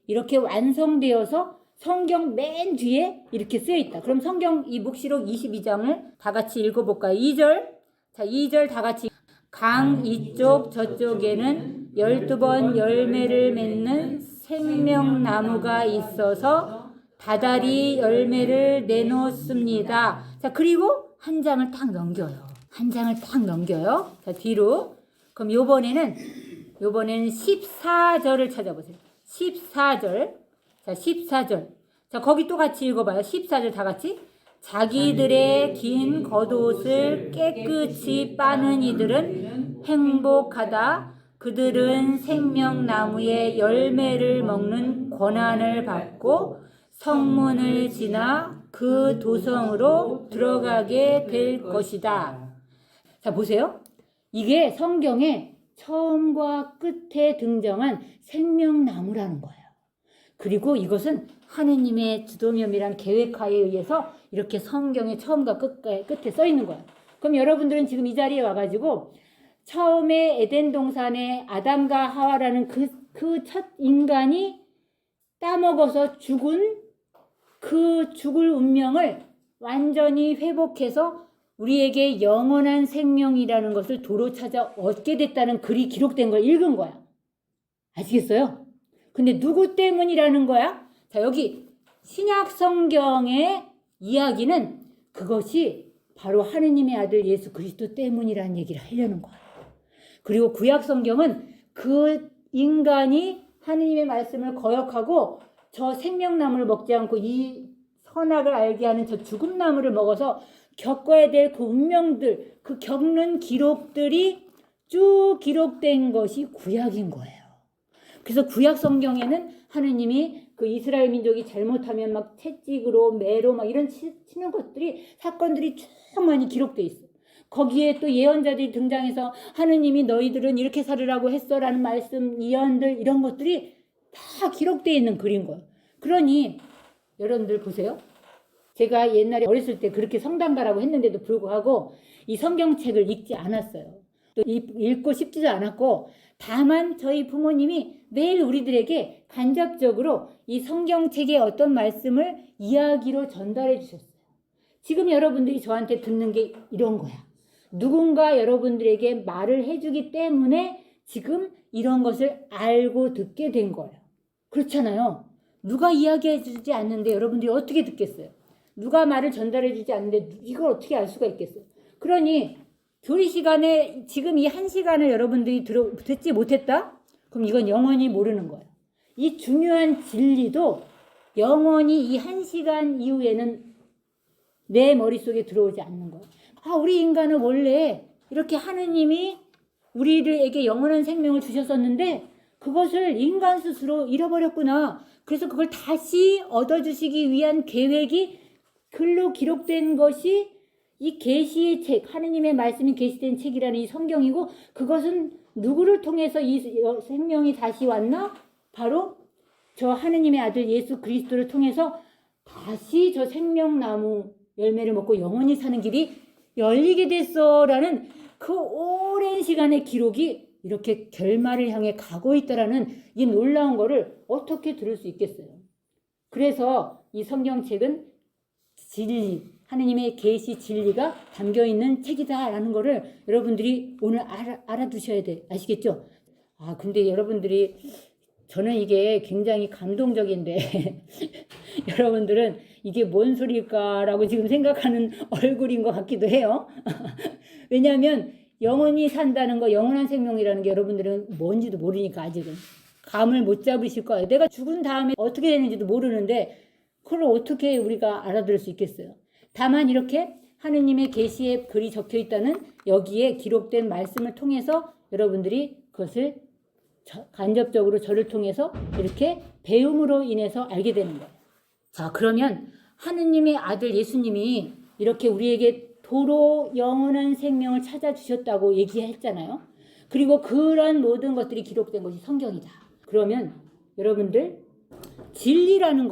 이렇게 완성되어서 성경 맨 뒤에 이렇게 쓰여있다. 그럼 성경 이 묵시록 22장을 다 같이 읽어볼까요? 2절. 자, 2절 다 같이. 강 이쪽 저쪽에는 12번 열매를 맺는 생명나무가 있어서 다달이 열매를 내놓습니다. 자, 그리고 한 장을 딱 넘겨요. 자, 뒤로. 그럼 요번에는 14절을 찾아보세요. 14절. 자, 14절. 자, 거기 또 같이 읽어봐요. 14절 다 같이. 자기들의 긴 겉옷을 깨끗이 빠는 이들은 행복하다. 그들은 생명나무의 열매를 먹는 권한을 받고 성문을 지나 그 도성으로 들어가게 될 것이다. 자, 보세요. 이게 성경의 처음과 끝에 등장한 생명나무라는 거예요. 그리고 이것은 하느님의 주도면밀한 계획하에 의해서 이렇게 성경의 처음과 끝에 써 있는 거예요. 그럼 여러분들은 지금 이 자리에 와가지고 처음에 에덴 동산에 아담과 하와라는 그 첫 인간이 따먹어서 죽은 그 죽을 운명을 완전히 회복해서 우리에게 영원한 생명이라는 것을 도로 찾아 얻게 됐다는 글이 기록된 걸 읽은 거야. 아시겠어요? 근데 누구 때문이라는 거야? 자, 여기 신약 성경의 이야기는 그것이 바로 하느님의 아들 예수 그리스도 때문이라는 얘기를 하려는 거야. 그리고 구약 성경은 그 인간이 하느님의 말씀을 거역하고 저 생명나무를 먹지 않고 이 선악을 알게 하는 저 죽음나무를 먹어서 겪어야 될 그 운명들, 그 겪는 기록들이 쭉 기록된 것이 구약인 거예요. 그래서 구약 성경에는 하느님이 그 이스라엘 민족이 잘못하면 막 채찍으로 매로 막 이런 치는 것들이 사건들이 쭉 많이 기록돼 있어. 거기에 또 예언자들이 등장해서 하느님이 너희들은 이렇게 살으라고 했어라는 말씀, 예언들 이런 것들이 다 기록되어 있는 글인 거예요. 그러니 여러분들 보세요. 제가 옛날에 어렸을 때 그렇게 성당가라고 했는데도 불구하고 이 성경책을 읽지 않았어요. 또 읽고 싶지도 않았고 다만 저희 부모님이 매일 우리들에게 간접적으로 이 성경책의 어떤 말씀을 이야기로 전달해 주셨어요. 지금 여러분들이 저한테 듣는 게 이런 거야. 누군가 여러분들에게 말을 해주기 때문에 지금 이런 것을 알고 듣게 된 거예요. 그렇잖아요. 누가 이야기해 주지 않는데 여러분들이 어떻게 듣겠어요? 누가 말을 전달해 주지 않는데 이걸 어떻게 알 수가 있겠어요? 그러니 교리 시간에 지금 이 한 시간을 여러분들이 듣지 못했다? 그럼 이건 영원히 모르는 거예요. 이 중요한 진리도 영원히 이 한 시간 이후에는 내 머릿속에 들어오지 않는 거예요. 우리 인간은 원래 이렇게 하느님이 우리들에게 영원한 생명을 주셨었는데 그것을 인간 스스로 잃어버렸구나. 그래서 그걸 다시 얻어주시기 위한 계획이 글로 기록된 것이 이 계시의 책, 하느님의 말씀이 계시된 책이라는 이 성경이고 그것은 누구를 통해서 이 생명이 다시 왔나? 바로 저 하느님의 아들 예수 그리스도를 통해서 다시 저 생명나무 열매를 먹고 영원히 사는 길이 열리게 됐어라는 그 오랜 시간의 기록이 이렇게 결말을 향해 가고 있다라는 이 놀라운 거를 어떻게 들을 수 있겠어요? 그래서 이 성경책은 진리, 하느님의 계시 진리가 담겨있는 책이다라는 거를 여러분들이 오늘 알아두셔야 돼. 아시겠죠? 근데 여러분들이 저는 이게 굉장히 감동적인데 여러분들은 이게 뭔 소리일까라고 지금 생각하는 얼굴인 것 같기도 해요. 왜냐하면 영원히 산다는 거, 영원한 생명이라는 게 여러분들은 뭔지도 모르니까 아직은 감을 못 잡으실 거예요. 내가 죽은 다음에 어떻게 되는지도 모르는데 그걸 어떻게 우리가 알아들을 수 있겠어요? 다만 이렇게 하느님의 계시의 글이 적혀 있다는 여기에 기록된 말씀을 통해서 여러분들이 그것을 간접적으로 저를 통해서 이렇게 배움으로 인해서 알게 되는 거예요. 자, 그러면 하느님의 아들 예수님이 이렇게 우리에게 도로 영원한 생명을 찾아주셨다고 얘기했잖아요. 그리고 그런 모든 것들이 기록된 것이 성경이다. 그러면 여러분들 진리라는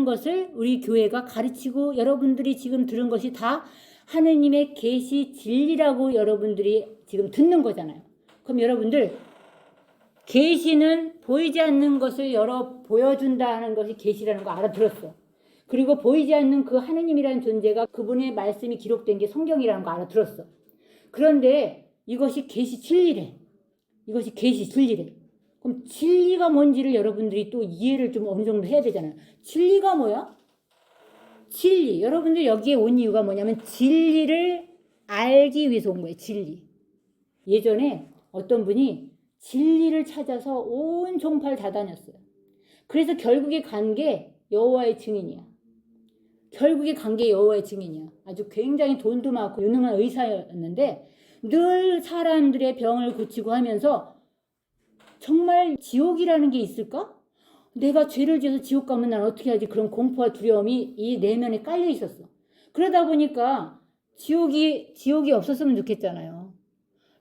것을 우리 교회가 가르치고 여러분들이 지금 들은 것이 다 하느님의 계시 진리라고 여러분들이 지금 듣는 거잖아요. 그럼 여러분들 계시는 보이지 않는 것을 보여준다는 것이 계시라는 거 알아들었어. 그리고 보이지 않는 그 하느님이라는 존재가 그분의 말씀이 기록된 게 성경이라는 거 알아들었어. 그런데 이것이 계시 진리래. 이것이 계시 진리래. 그럼 진리가 뭔지를 여러분들이 또 이해를 좀 어느 정도 해야 되잖아요. 진리가 뭐야? 진리. 여러분들 여기에 온 이유가 뭐냐면 진리를 알기 위해서 온 거예요. 진리. 예전에 어떤 분이 진리를 찾아서 온 종파를 다 다녔어요. 그래서 결국에 간 게 여호와의 증인이야. 결국에 간 게 여호와의 증인이야. 아주 굉장히 돈도 많고 유능한 의사였는데 늘 사람들의 병을 고치고 하면서 정말 지옥이라는 게 있을까? 내가 죄를 지어서 지옥 가면 난 어떻게 하지? 그런 공포와 두려움이 이 내면에 깔려 있었어. 그러다 보니까 지옥이 없었으면 좋겠잖아요.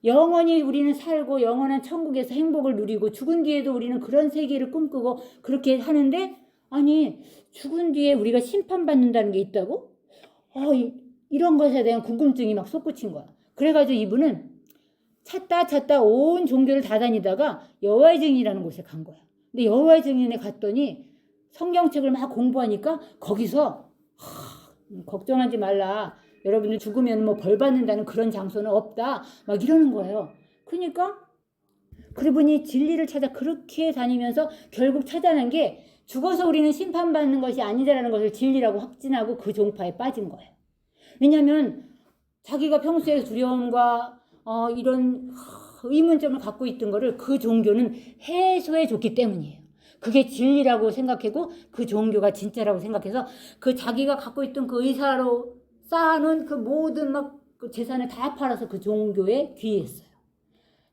영원히 우리는 살고 영원한 천국에서 행복을 누리고 죽은 뒤에도 우리는 그런 세계를 꿈꾸고 그렇게 하는데 아니 죽은 뒤에 우리가 심판받는다는 게 있다고? 이런 것에 대한 궁금증이 막 솟구친 거야. 그래가지고 이분은 찾다 온 종교를 다 다니다가 여호와의 증인이라는 곳에 간 거야. 근데 여호와의 증인에 갔더니 성경책을 막 공부하니까 거기서 걱정하지 말라. 여러분들 죽으면 뭐 벌 받는다는 그런 장소는 없다. 막 이러는 거예요. 그러니까 그분이 진리를 찾아 그렇게 다니면서 결국 찾아낸 게 죽어서 우리는 심판받는 것이 아니다라는 것을 진리라고 확진하고 그 종파에 빠진 거예요. 왜냐하면 자기가 평소에 두려움과 이런 의문점을 갖고 있던 거를 그 종교는 해소해 줬기 때문이에요. 그게 진리라고 생각하고 그 종교가 진짜라고 생각해서 그 자기가 갖고 있던 그 의사로 쌓아놓은 그 모든 막 그 재산을 다 팔아서 그 종교에 귀의했어요.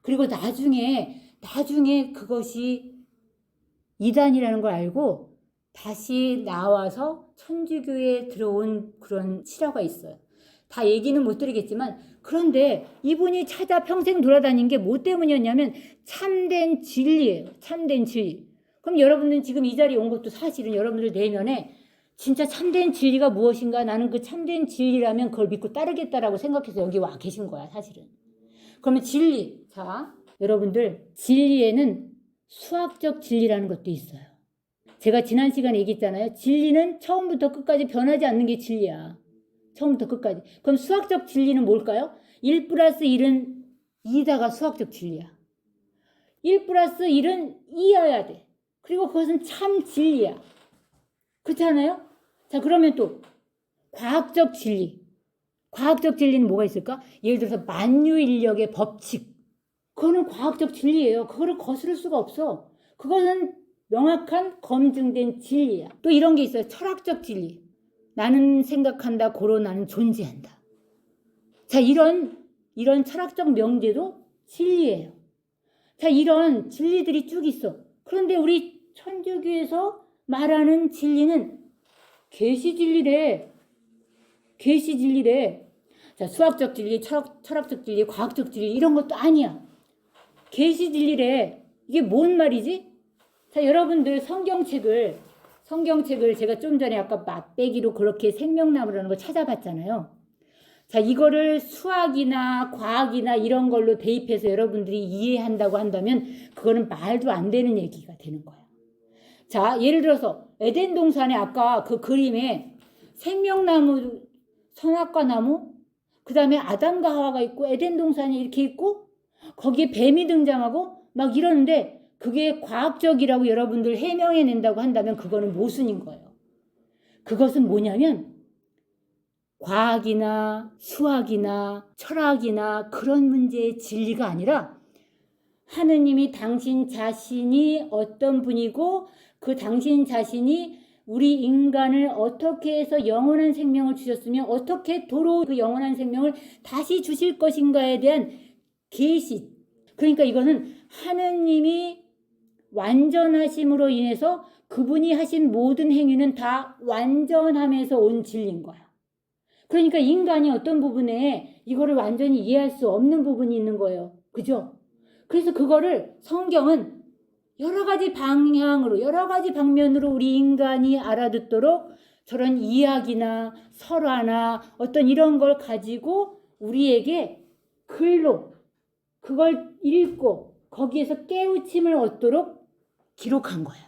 그리고 나중에 그것이 이단이라는 걸 알고 다시 나와서 천주교에 들어온 그런 실화가 있어요. 다 얘기는 못 드리겠지만 그런데 이분이 찾아 평생 돌아다닌 게 뭐 때문이었냐면 참된 진리예요. 참된 진리. 그럼 여러분들은 지금 이 자리에 온 것도 사실은 여러분들 내면에 진짜 참된 진리가 무엇인가 나는 그 참된 진리라면 그걸 믿고 따르겠다라고 생각해서 여기 와 계신 거야 사실은. 그러면 진리. 자 여러분들 진리에는 수학적 진리라는 것도 있어요. 제가 지난 시간에 얘기했잖아요. 진리는 처음부터 끝까지 변하지 않는 게 진리야. 처음부터 끝까지. 그럼 수학적 진리는 뭘까요? 1 플러스 1은 2다가 수학적 진리야. 1 플러스 1은 2여야 돼. 그리고 그것은 참 진리야. 그렇지 않아요? 자 그러면 또 과학적 진리. 과학적 진리는 뭐가 있을까? 예를 들어서 만유인력의 법칙. 그거는 과학적 진리예요. 그거를 거스를 수가 없어. 그거는 명확한 검증된 진리야. 또 이런 게 있어요. 철학적 진리. 나는 생각한다. 고로 나는 존재한다. 자 이런 철학적 명제도 진리예요. 자 이런 진리들이 쭉 있어. 그런데 우리 천주교에서 말하는 진리는 계시 진리래. 계시 진리래. 자 수학적 진리, 철학적 진리, 과학적 진리 이런 것도 아니야. 계시 진리래. 이게 뭔 말이지? 자 여러분들 성경책을 제가 좀 전에 아까 맛배기로 그렇게 생명나무라는 거 찾아봤잖아요. 자 이거를 수학이나 과학이나 이런 걸로 대입해서 여러분들이 이해한다고 한다면 그거는 말도 안 되는 얘기가 되는 거예요. 자 예를 들어서 에덴 동산에 아까 그 그림에 생명나무, 선악과 나무, 그 다음에 아담과 하와가 있고 에덴 동산이 이렇게 있고 거기에 뱀이 등장하고 막 이러는데 그게 과학적이라고 여러분들 해명해낸다고 한다면 그거는 모순인 거예요. 그것은 뭐냐면 과학이나 수학이나 철학이나 그런 문제의 진리가 아니라 하느님이 당신 자신이 어떤 분이고 그 당신 자신이 우리 인간을 어떻게 해서 영원한 생명을 주셨으며 어떻게 도로 그 영원한 생명을 다시 주실 것인가에 대한 계시. 그러니까 이거는 하느님이 완전하심으로 인해서 그분이 하신 모든 행위는 다 완전함에서 온 진리인 거야. 그러니까 인간이 어떤 부분에 이거를 완전히 이해할 수 없는 부분이 있는 거예요. 그죠? 그래서 그거를 성경은 여러 가지 방향으로 여러 가지 방면으로 우리 인간이 알아듣도록 저런 이야기나 설화나 어떤 이런 걸 가지고 우리에게 글로 그걸 읽고 거기에서 깨우침을 얻도록 기록한 거예요.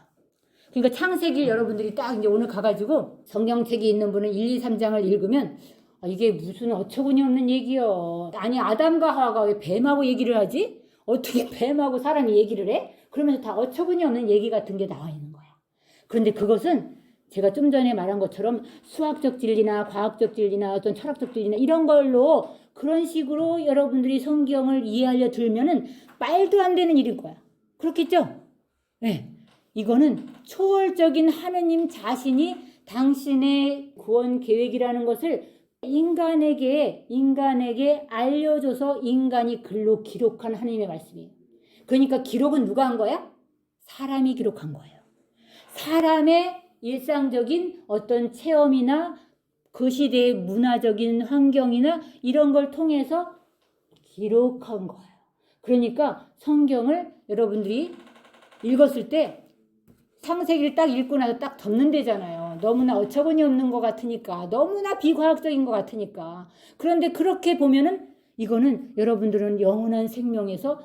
그러니까 창세기를 여러분들이 딱 이제 오늘 가가지고 성경책이 있는 분은 1, 2, 3장을 읽으면 이게 무슨 어처구니 없는 얘기요. 아니 아담과 하와가 왜 뱀하고 얘기를 하지? 어떻게 뱀하고 사람이 얘기를 해? 그러면서 다 어처구니 없는 얘기 같은 게 나와 있는 거야. 그런데 그것은 제가 좀 전에 말한 것처럼 수학적 진리나 과학적 진리나 어떤 철학적 진리나 이런 걸로 그런 식으로 여러분들이 성경을 이해하려 들면은 말도 안 되는 일인 거야. 그렇겠죠? 네. 이거는 초월적인 하느님 자신이 당신의 구원 계획이라는 것을 인간에게 알려줘서 인간이 글로 기록한 하나님의 말씀이에요. 그러니까 기록은 누가 한 거야? 사람이 기록한 거예요. 사람의 일상적인 어떤 체험이나 그 시대의 문화적인 환경이나 이런 걸 통해서 기록한 거예요. 그러니까 성경을 여러분들이 읽었을 때 창세기를 딱 읽고 나서 딱 덮는다잖아요. 너무나 어처구니 없는 것 같으니까, 너무나 비과학적인 것 같으니까. 그런데 그렇게 보면은 이거는 여러분들은 영원한 생명에서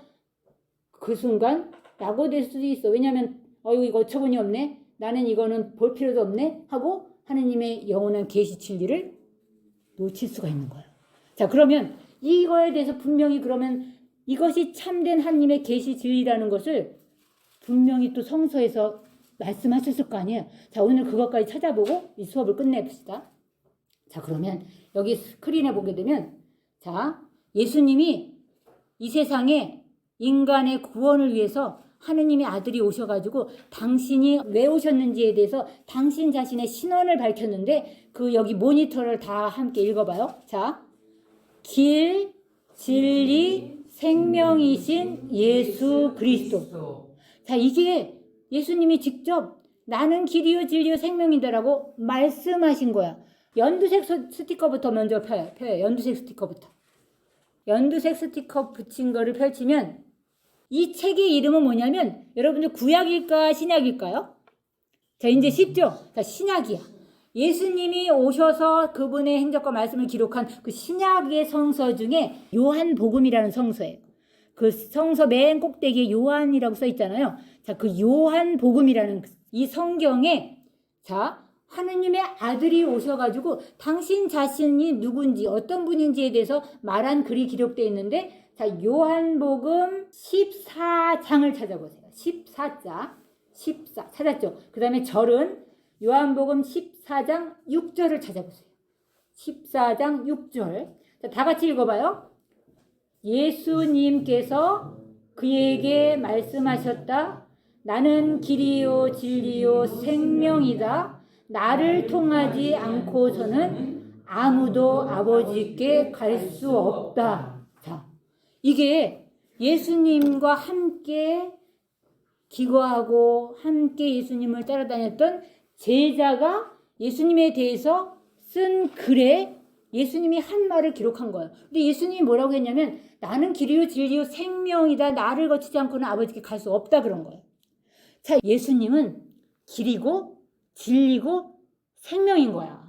그 순간 낙오될 수도 있어. 왜냐하면 이거 어처구니 없네. 나는 이거는 볼 필요도 없네 하고 하느님의 영원한 계시 진리를 놓칠 수가 있는 거예요. 자, 그러면 이거에 대해서 분명히 그러면 이것이 참된 하느님의 계시 진리라는 것을 분명히 또 성서에서 말씀하셨을 거 아니에요. 자, 오늘 그것까지 찾아보고 이 수업을 끝내봅시다. 자, 그러면 여기 스크린에 보게 되면 자, 예수님이 이 세상에 인간의 구원을 위해서 하느님의 아들이 오셔가지고 당신이 왜 오셨는지에 대해서 당신 자신의 신원을 밝혔는데 그 여기 모니터를 다 함께 읽어봐요. 자, 길, 진리, 생명이신 예수 그리스도. 자, 이게 예수님이 직접 나는 길이요 진리요 생명이다라고 말씀하신 거야. 연두색 스티커부터 먼저 펴요. 연두색 스티커부터. 연두색 스티커 붙인 거를 펼치면 이 책의 이름은 뭐냐면 여러분들 구약일까 신약일까요? 자, 이제 쉽죠? 자, 신약이야. 예수님이 오셔서 그분의 행적과 말씀을 기록한 그 신약의 성서 중에 요한복음이라는 성서예요. 그 성서 맨 꼭대기에 요한이라고 써 있잖아요. 자, 그 요한복음이라는 이 성경에 자, 하느님의 아들이 오셔가지고 당신 자신이 누군지 어떤 분인지에 대해서 말한 글이 기록되어 있는데 자, 요한복음 14장을 찾아보세요. 14장 14 찾았죠? 그 다음에 절은 요한복음 14장 6절을 찾아보세요. 14장 6절. 자, 다 같이 읽어봐요. 예수님께서 그에게 말씀하셨다. 나는 길이요 진리요 생명이다. 나를 통하지 않고서는 아무도 아버지께 갈 수 없다. 자, 이게 예수님과 함께 기거하고 함께 예수님을 따라다녔던 제자가 예수님에 대해서 쓴 글에 예수님이 한 말을 기록한 거예요. 근데 예수님이 뭐라고 했냐면 나는 길이요 진리요 생명이다. 나를 거치지 않고는 아버지께 갈 수 없다 그런 거예요. 자, 예수님은 길이고 진리고 생명인 거야.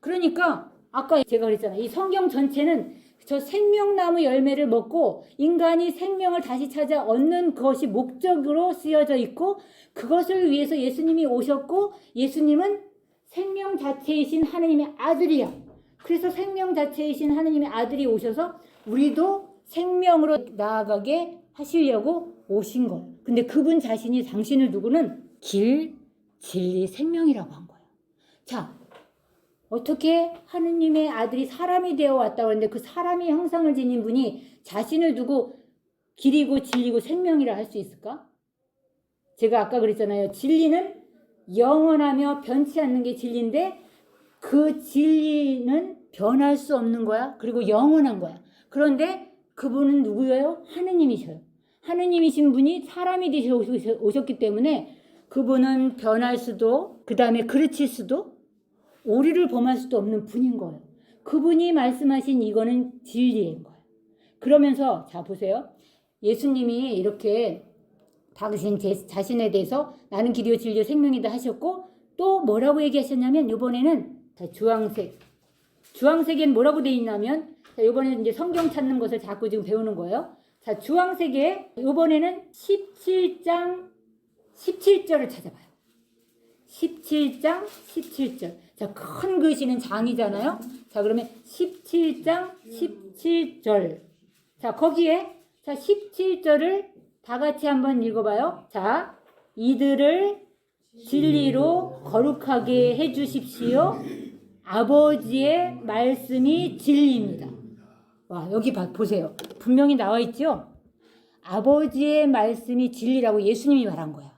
그러니까 아까 제가 그랬잖아요. 이 성경 전체는 저 생명나무 열매를 먹고 인간이 생명을 다시 찾아 얻는 것이 목적으로 쓰여져 있고 그것을 위해서 예수님이 오셨고 예수님은 생명 자체이신 하느님의 아들이야. 그래서 생명 자체이신 하느님의 아들이 오셔서 우리도 생명으로 나아가게 하시려고 오신 거예요. 근데 그분 자신이 당신을 두고는 길, 진리, 생명이라고 한 거예요. 자, 어떻게 하느님의 아들이 사람이 되어 왔다고 하는데 그 사람의 형상을 지닌 분이 자신을 두고 길이고 진리고 생명이라 할 수 있을까? 제가 아까 그랬잖아요. 진리는 영원하며 변치 않는 게 진리인데 그 진리는 변할 수 없는 거야. 그리고 영원한 거야. 그런데 그분은 누구예요? 하느님이셔요. 하느님이신 분이 사람이 되셔 오셨기 때문에 그분은 변할 수도 그 다음에 그르칠 수도 오리를 범할 수도 없는 분인 거예요. 그분이 말씀하신 이거는 진리인 거예요. 그러면서 자 보세요. 예수님이 이렇게 당신 자신에 대해서 나는 길이요 진리요 생명이다 하셨고 또 뭐라고 얘기하셨냐면 이번에는 주황색엔 뭐라고 돼 있냐면 자, 이번에는 이제 성경 찾는 것을 자꾸 지금 배우는 거예요. 자, 주황색에 이번에는 17장 17절을 찾아봐요. 17장 17절. 자, 큰 글씨는 장이잖아요. 자, 그러면 17장 17절. 자, 거기에 자 17절을 다 같이 한번 읽어봐요. 자, 이들을 진리로 거룩하게 해주십시오. 아버지의 말씀이 진리입니다. 와, 여기 보세요. 분명히 나와 있죠? 아버지의 말씀이 진리라고 예수님이 말한 거야.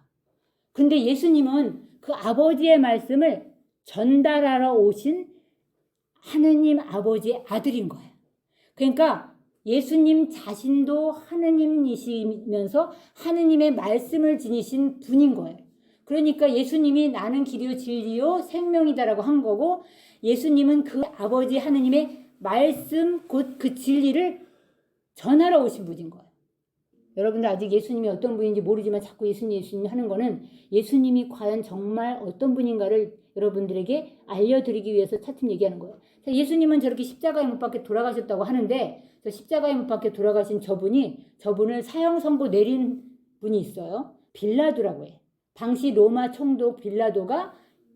근데 예수님은 그 아버지의 말씀을 전달하러 오신 하느님 아버지의 아들인 거예요. 그러니까 예수님 자신도 하느님이시면서 하느님의 말씀을 지니신 분인 거예요. 그러니까 예수님이 나는 길이요 진리요 생명이다라고 한 거고 예수님은 그 아버지 하느님의 말씀 곧 그 진리를 전하러 오신 분인 거예요. 여러분들 아직 예수님이 어떤 분인지 모르지만 자꾸 예수님 하는 거는 예수님이 과연 정말 어떤 분인가를 여러분들에게 알려드리기 위해서 차츰 얘기하는 거예요. 자, 예수님은 저렇게 십자가에 못 박혀 돌아가셨다고 하는데 저 십자가에 못 박혀 돌아가신 저분을 사형 선고 내린 분이 있어요. 빌라도라고 해. 당시 로마 총독 빌라도가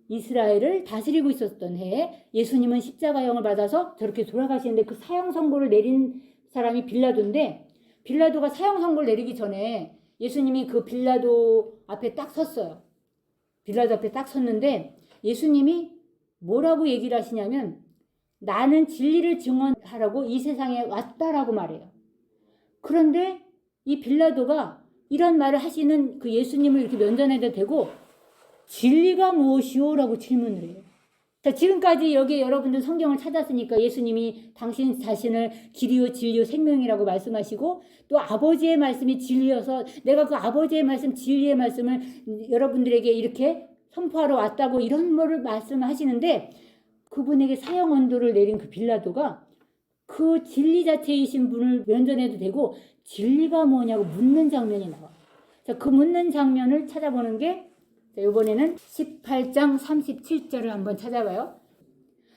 이스라엘을 다스리고 있었던 해에 예수님은 십자가형을 받아서 저렇게 돌아가시는데 그 사형 선고를 내린 사람이 빌라도인데 빌라도가 사형 선고를 내리기 전에 예수님이 그 빌라도 앞에 딱 섰어요. 빌라도 앞에 딱 섰는데 예수님이 뭐라고 얘기를 하시냐면 나는 진리를 증언하라고 이 세상에 왔다라고 말해요. 그런데 이 빌라도가 이런 말을 하시는 그 예수님을 이렇게 면전에다 대고 진리가 무엇이오? 라고 질문을 해요. 자, 지금까지 여기 여러분들 성경을 찾았으니까 예수님이 당신 자신을 길이요 진리요 생명이라고 말씀하시고 또 아버지의 말씀이 진리여서 내가 그 아버지의 말씀 진리의 말씀을 여러분들에게 이렇게 선포하러 왔다고 이런 거를 말씀하시는데 그분에게 사형 언도를 내린 그 빌라도가 그 진리 자체이신 분을 면전에도 대고 진리가 뭐냐고 묻는 장면이 나와요. 자, 그 묻는 장면을 찾아보는 게 자, 이번에는 18장 37절을 한번 찾아봐요.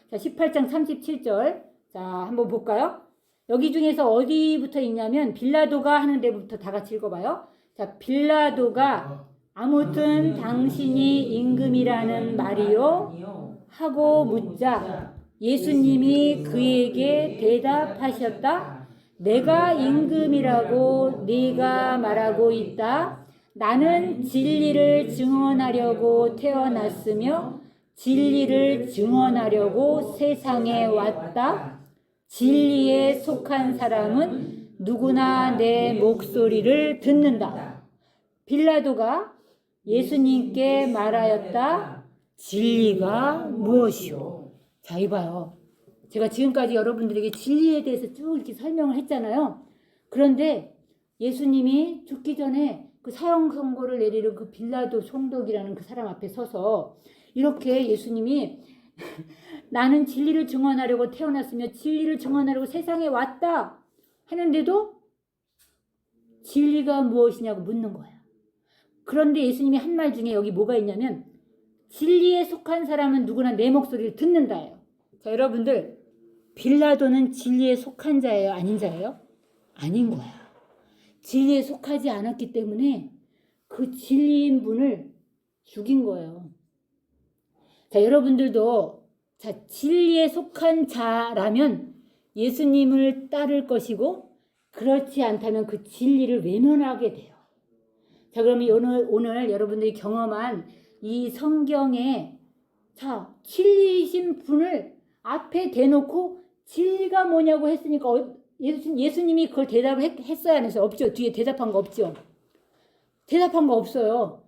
자, 18장 37절. 자, 한번 볼까요? 여기 중에서 어디부터 있냐면 빌라도가 하는 데부터 다 같이 읽어봐요. 자, 빌라도가 아무튼 당신이 임금이라는 말이요 하고 묻자 예수님이 그에게 대답하셨다. 내가 임금이라고 네가 말하고 있다. 나는 진리를 증언하려고 태어났으며 진리를 증언하려고 세상에 왔다. 진리에 속한 사람은 누구나 내 목소리를 듣는다. 빌라도가 예수님께 말하였다. 진리가 무엇이오? 자, 이봐요. 제가 지금까지 여러분들에게 진리에 대해서 쭉 이렇게 설명을 했잖아요. 그런데 예수님이 죽기 전에 그 사형 선고를 내리는 그 빌라도 총독이라는 그 사람 앞에 서서 이렇게 예수님이 나는 진리를 증언하려고 태어났으며 진리를 증언하려고 세상에 왔다 하는데도 진리가 무엇이냐고 묻는 거야. 그런데 예수님이 한 말 중에 여기 뭐가 있냐면 진리에 속한 사람은 누구나 내 목소리를 듣는다예요. 자, 여러분들 빌라도는 진리에 속한 자예요? 아닌 자예요? 아닌 거야. 진리에 속하지 않았기 때문에 그 진리인 분을 죽인 거예요. 자, 여러분들도 자, 진리에 속한 자라면 예수님을 따를 것이고 그렇지 않다면 그 진리를 외면하게 돼요. 자, 그러면 오늘 여러분들이 경험한 이 성경에 자, 진리이신 분을 앞에 대놓고 진리가 뭐냐고 했으니까 예수님이 그걸 대답을 했어야 안 했어요? 없죠. 뒤에 대답한 거 없죠. 대답한 거 없어요.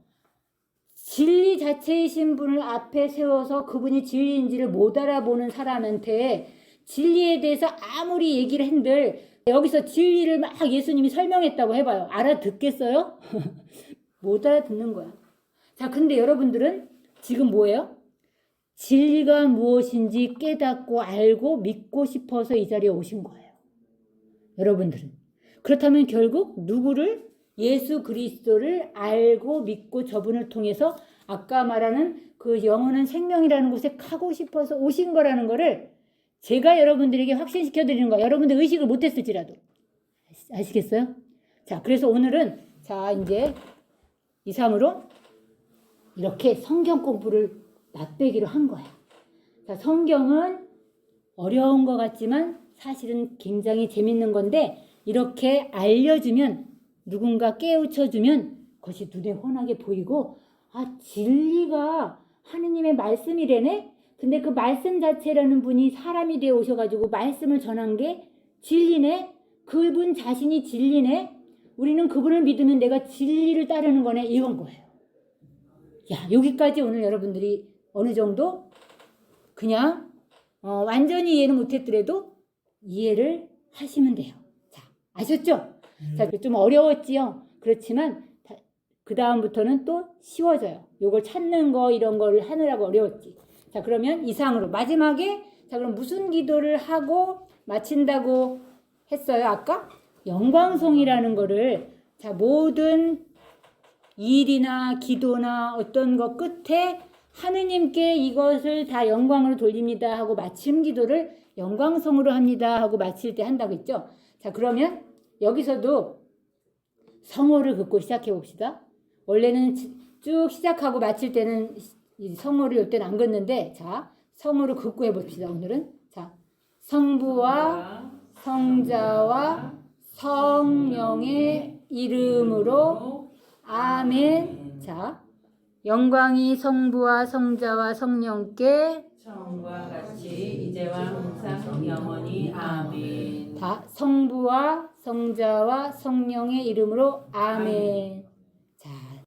진리 자체이신 분을 앞에 세워서 그분이 진리인지를 못 알아보는 사람한테 진리에 대해서 아무리 얘기를 한들 여기서 진리를 막 예수님이 설명했다고 해봐요. 알아듣겠어요? 못 알아듣는 거야. 자, 근데 여러분들은 지금 뭐예요? 진리가 무엇인지 깨닫고 알고 믿고 싶어서 이 자리에 오신 거예요. 여러분들은. 그렇다면 결국 누구를? 예수 그리스도를 알고 믿고 저분을 통해서 아까 말하는 그 영원한 생명이라는 곳에 가고 싶어서 오신 거라는 거를 제가 여러분들에게 확신시켜 드리는 거예요. 여러분들 의식을 못했을지라도. 아시겠어요? 자, 그래서 오늘은 자, 이제 이상으로 이렇게 성경 공부를 맛배기로 한 거야. 자, 성경은 어려운 것 같지만 사실은 굉장히 재밌는 건데 이렇게 알려주면 누군가 깨우쳐주면 그것이 눈에 훤하게 보이고 아, 진리가 하느님의 말씀이래네? 근데 그 말씀 자체라는 분이 사람이 되어 오셔가지고 말씀을 전한 게 진리네? 그분 자신이 진리네? 우리는 그분을 믿으면 내가 진리를 따르는 거네? 이건 거예요. 야, 여기까지 오늘 여러분들이 어느 정도 그냥 완전히 이해는 못했더라도 이해를 하시면 돼요. 자, 아셨죠? 자, 좀 어려웠지요? 그렇지만 그 다음부터는 또 쉬워져요. 요걸 찾는 거 이런 걸 하느라고 어려웠지. 자, 그러면 이상으로 마지막에 자, 그럼 무슨 기도를 하고 마친다고 했어요? 아까 영광송이라는 거를 자, 모든 일이나 기도나 어떤 거 끝에 하느님께 이것을 다 영광으로 돌립니다 하고 마침 기도를 영광성으로 합니다 하고 마칠 때 한다고 했죠. 자, 그러면 여기서도 성호를 긋고 시작해 봅시다. 원래는 쭉 시작하고 마칠 때는 이 성호를 요 때는 안 긋는데, 자, 성호를 긋고 해봅시다. 오늘은. 자, 성부와 성자와 성령의 이름으로 아멘. 자, 영광이 성부와 성자와 성령께 처음과 같이 이제와 항상 영원히 아멘. 다 성부와 성자와 성령의 이름으로 아멘.